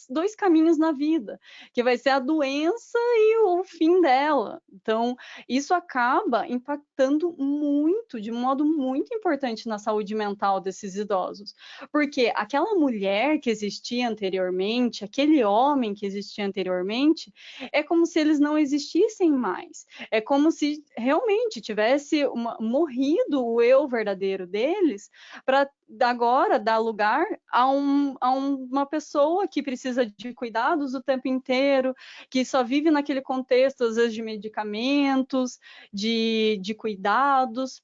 dois caminhos na vida, que vai ser a doença e o fim dela. Então, isso acaba impactando muito, de um modo muito importante na saúde mental desses idosos, porque aquela mulher que existia anteriormente, aquele homem que existia anteriormente, é como se eles não existissem mais. É como se realmente tivesse morrido o eu verdadeiro deles para agora dar lugar a uma pessoa que precisa de cuidados o tempo inteiro, que só vive naquele contexto, às vezes, de medicamentos, de cuidados.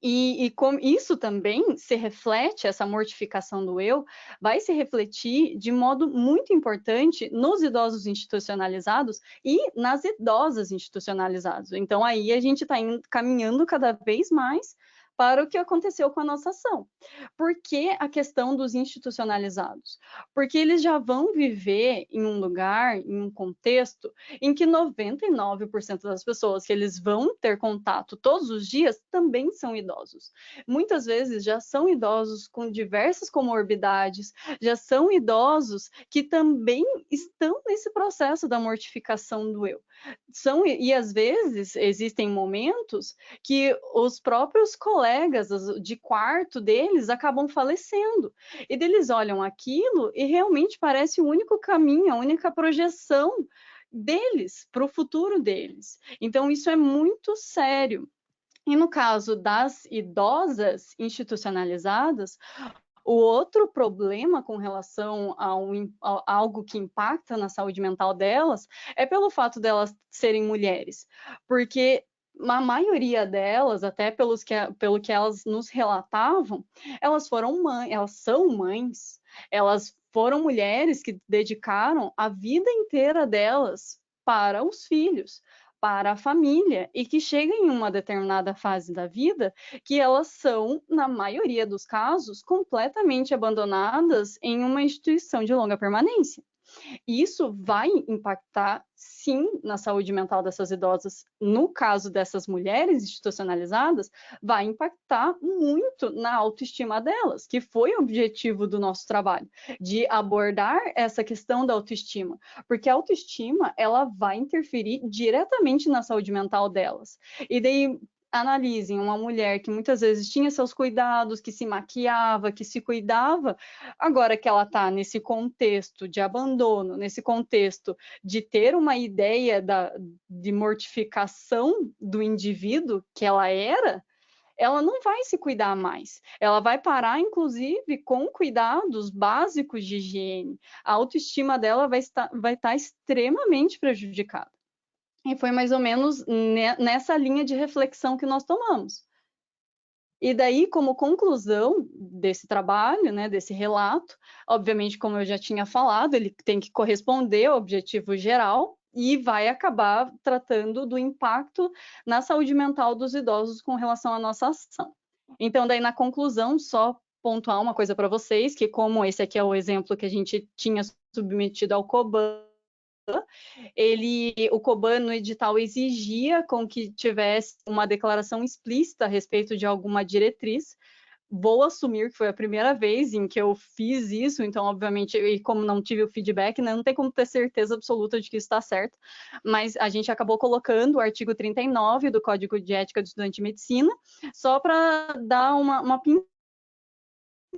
E como isso também se reflete, essa mortificação do eu, vai se refletir de modo muito importante nos idosos institucionalizados e nas idosas institucionalizadas. Então, aí a gente está caminhando cada vez mais para o que aconteceu com a nossa ação. Por que a questão dos institucionalizados? Porque eles já vão viver em um lugar, em um contexto, em que 99% das pessoas que eles vão ter contato todos os dias também são idosos. Muitas vezes já são idosos com diversas comorbidades, já são idosos que também estão nesse processo da mortificação do eu. E às vezes existem momentos que os próprios colegas colegas de quarto deles acabam falecendo. E eles olham aquilo e realmente parece o único caminho, a única projeção deles, para o futuro deles. Então, isso é muito sério. E no caso das idosas institucionalizadas, o outro problema com relação a algo que impacta na saúde mental delas é pelo fato delas serem mulheres, porque a maioria delas, até pelo que elas nos relatavam, elas são mães, elas foram mulheres que dedicaram a vida inteira delas para os filhos, para a família, e que chegam em uma determinada fase da vida que elas são, na maioria dos casos, completamente abandonadas em uma instituição de longa permanência. Isso vai impactar, sim, na saúde mental dessas idosas. No caso dessas mulheres institucionalizadas, vai impactar muito na autoestima delas, que foi o objetivo do nosso trabalho, de abordar essa questão da autoestima, porque a autoestima, ela vai interferir diretamente na saúde mental delas. E daí, analisem uma mulher que muitas vezes tinha seus cuidados, que se maquiava, que se cuidava, agora que ela está nesse contexto de abandono, nesse contexto de ter uma ideia de mortificação do indivíduo que ela era, ela não vai se cuidar mais. Ela vai parar, inclusive, com cuidados básicos de higiene. A autoestima dela vai estar extremamente prejudicada. E foi mais ou menos nessa linha de reflexão que nós tomamos. E daí, como conclusão desse trabalho, né, desse relato, obviamente, como eu já tinha falado, ele tem que corresponder ao objetivo geral e vai acabar tratando do impacto na saúde mental dos idosos com relação à nossa ação. Então, daí, na conclusão, só pontuar uma coisa para vocês, que como esse aqui é o exemplo que a gente tinha submetido ao COBAN, o COBAN no edital exigia com que tivesse uma declaração explícita a respeito de alguma diretriz. Vou assumir que foi a primeira vez em que eu fiz isso, então, obviamente, e como não tive o feedback, né, não tem como ter certeza absoluta de que isso está certo, mas a gente acabou colocando o artigo 39 do Código de Ética do Estudante de Medicina, só para dar uma pincelada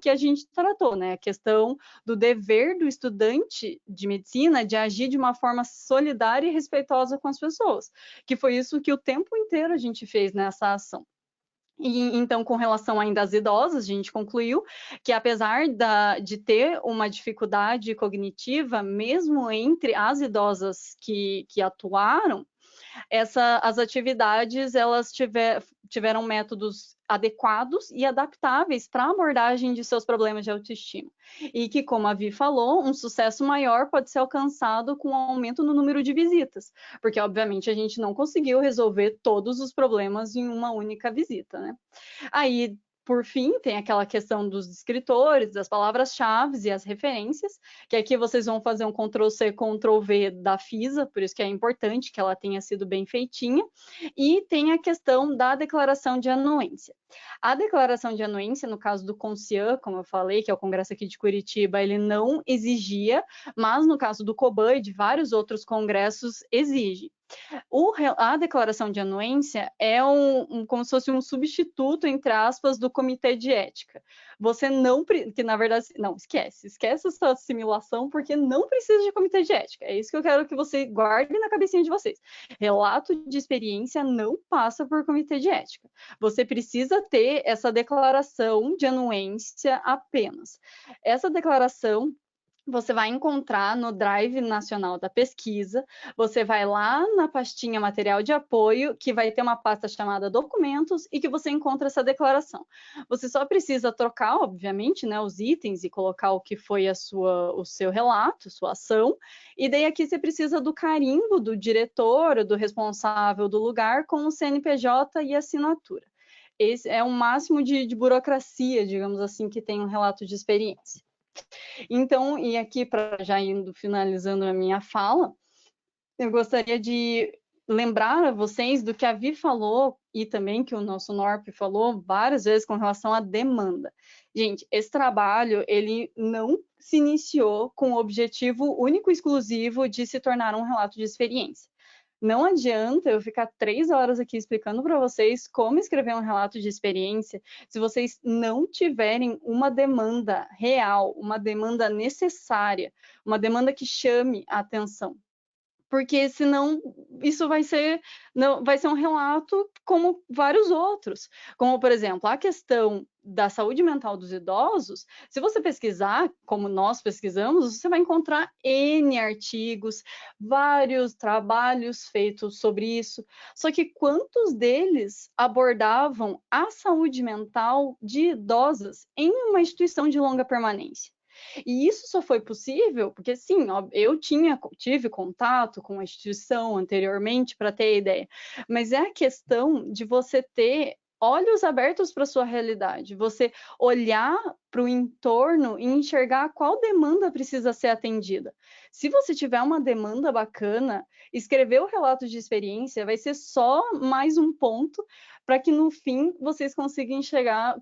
que a gente tratou, né? A questão do dever do estudante de medicina de agir de uma forma solidária e respeitosa com as pessoas, que foi isso que o tempo inteiro a gente fez nessa ação. E, então, com relação ainda às idosas, a gente concluiu que apesar de ter uma dificuldade cognitiva, mesmo entre as idosas que atuaram, as atividades elas tiveram métodos adequados e adaptáveis para a abordagem de seus problemas de autoestima. E que, como a Vi falou, um sucesso maior pode ser alcançado com um aumento no número de visitas, porque, obviamente, a gente não conseguiu resolver todos os problemas em uma única visita, né? Aí, por fim, tem aquela questão dos descritores, das palavras-chave e as referências, que aqui vocês vão fazer um Ctrl+C, Ctrl+V da FISA, por isso que é importante que ela tenha sido bem feitinha, e tem a questão da declaração de anuência. A declaração de anuência, no caso do CONCIAN, como eu falei, que é o Congresso aqui de Curitiba, ele não exigia, mas no caso do COBAN e de vários outros congressos, exige. A declaração de anuência é como se fosse um substituto, entre aspas, do comitê de ética. Você não, que na verdade, não, esquece essa assimilação, porque não precisa de comitê de ética. É isso que eu quero que você guarde na cabecinha de vocês. Relato de experiência não passa por comitê de ética. Você precisa ter essa declaração de anuência apenas. Essa declaração você vai encontrar no Drive Nacional da Pesquisa, você vai lá na pastinha Material de Apoio, que vai ter uma pasta chamada Documentos, e que você encontra essa declaração. Você só precisa trocar, obviamente, né, os itens e colocar o que foi o seu relato, sua ação, e daí aqui você precisa do carimbo do diretor, do responsável do lugar, com o CNPJ e assinatura. Esse é o máximo de burocracia, digamos assim, que tem um relato de experiência. Então, e aqui para já indo finalizando a minha fala, eu gostaria de lembrar a vocês do que a Vi falou e também que o nosso NORP falou várias vezes com relação à demanda. Gente, esse trabalho, ele não se iniciou com o objetivo único e exclusivo de se tornar um relato de experiência. Não adianta eu ficar 3 horas aqui explicando para vocês como escrever um relato de experiência se vocês não tiverem uma demanda real, uma demanda necessária, uma demanda que chame a atenção. Porque senão isso vai ser um relato como vários outros. Como, por exemplo, a questão da saúde mental dos idosos, se você pesquisar, como nós pesquisamos, você vai encontrar N artigos, vários trabalhos feitos sobre isso. Só que quantos deles abordavam a saúde mental de idosas em uma instituição de longa permanência? E isso só foi possível porque, sim, eu tive contato com a instituição anteriormente para ter ideia, mas é a questão de você ter olhos abertos para a sua realidade, você olhar para o entorno e enxergar qual demanda precisa ser atendida. Se você tiver uma demanda bacana, escrever o relato de experiência vai ser só mais um ponto para que no fim vocês consigam chegar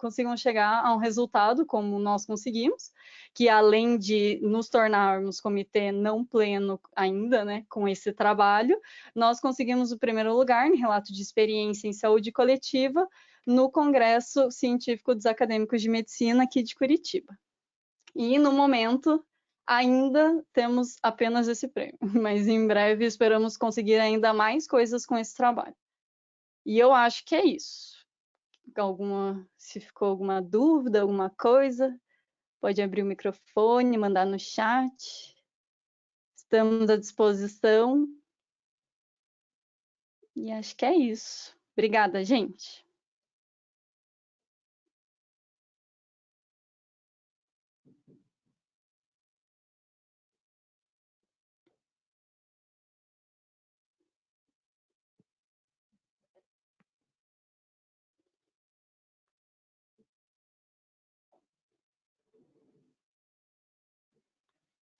a um resultado como nós conseguimos, que além de nos tornarmos comitê não pleno ainda, né, com esse trabalho, nós conseguimos o primeiro lugar em relato de experiência em saúde coletiva no Congresso Científico dos Acadêmicos de Medicina aqui de Curitiba. E no momento ainda temos apenas esse prêmio, mas em breve esperamos conseguir ainda mais coisas com esse trabalho. E eu acho que é isso. Se ficou alguma dúvida, alguma coisa, pode abrir o microfone, mandar no chat. Estamos à disposição. E acho que é isso. Obrigada, gente.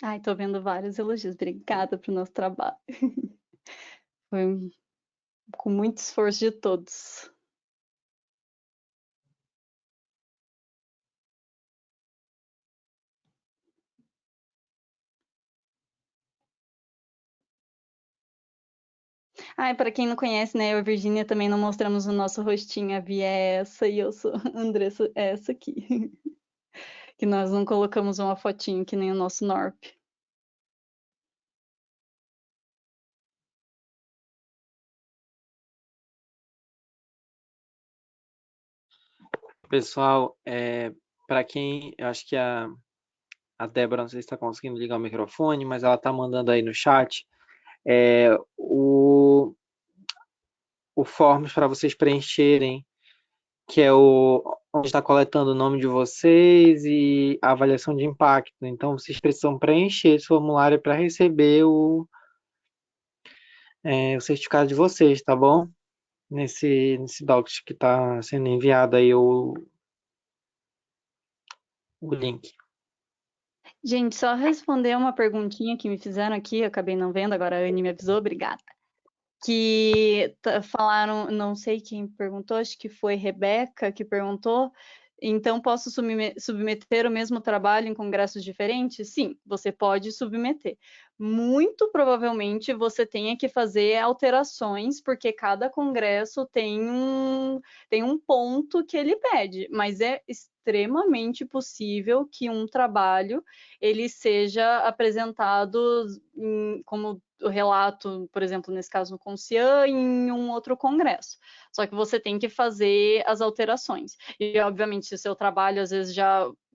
Ai, estou vendo vários elogios. Obrigada pelo nosso trabalho. Foi com muito esforço de todos. Ai, para quem não conhece, né, eu e a Virgínia também não mostramos o nosso rostinho. A Bia é essa e eu sou a Andressa, é essa aqui. Que nós não colocamos uma fotinho que nem o nosso NORP. Pessoal, para quem, eu acho que a Débora, não sei se está conseguindo ligar o microfone, mas ela está mandando aí no chat o forms para vocês preencherem, que é onde está coletando o nome de vocês e a avaliação de impacto. Então, vocês precisam preencher esse formulário para receber o certificado de vocês, tá bom? Nesse docs que está sendo enviado aí o link. Gente, só responder uma perguntinha que me fizeram aqui, eu acabei não vendo, agora a Anne me avisou, obrigada. Que falaram, não sei quem perguntou, acho que foi Rebeca que perguntou, então posso submeter o mesmo trabalho em congressos diferentes? Sim, você pode submeter. Muito provavelmente você tenha que fazer alterações, porque cada congresso tem um ponto que ele pede, mas é extremamente possível que um trabalho ele seja apresentado como o relato, por exemplo, nesse caso no CONCIAN, em um outro congresso. Só que você tem que fazer as alterações. E, obviamente, se o seu trabalho, às vezes,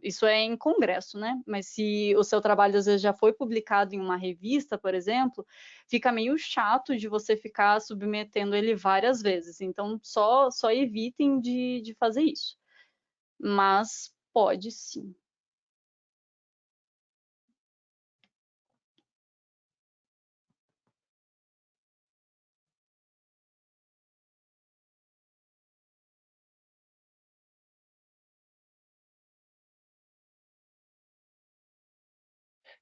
isso é em congresso, né? Mas se o seu trabalho, às vezes, já foi publicado em uma revista, por exemplo, fica meio chato de você ficar submetendo ele várias vezes. Então, só evitem de fazer isso. Mas pode sim.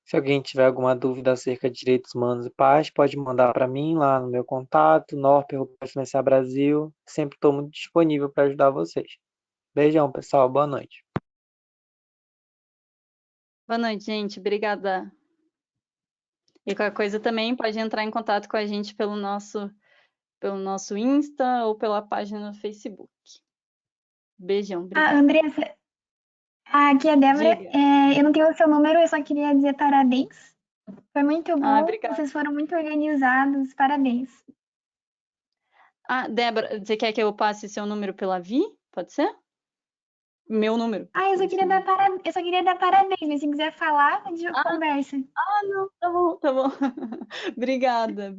Se alguém tiver alguma dúvida acerca de direitos humanos e paz, pode mandar para mim lá no meu contato, norp.fmsa Brasil. Sempre estou muito disponível para ajudar vocês. Beijão, pessoal. Boa noite. Boa noite, gente. Obrigada. E qualquer coisa também pode entrar em contato com a gente pelo nosso Insta ou pela página no Facebook. Beijão, Ah, obrigada. Andressa, aqui é a Débora. Diga. Eu não tenho o seu número, eu só queria dizer parabéns. Foi muito bom, Obrigada. vocês foram muito organizados, parabéns. Débora, você quer que eu passe seu número pela Vi? Pode ser? Meu número. Eu só queria dar parabéns, mas se quiser falar, a gente conversa. Não, tá bom. Obrigada.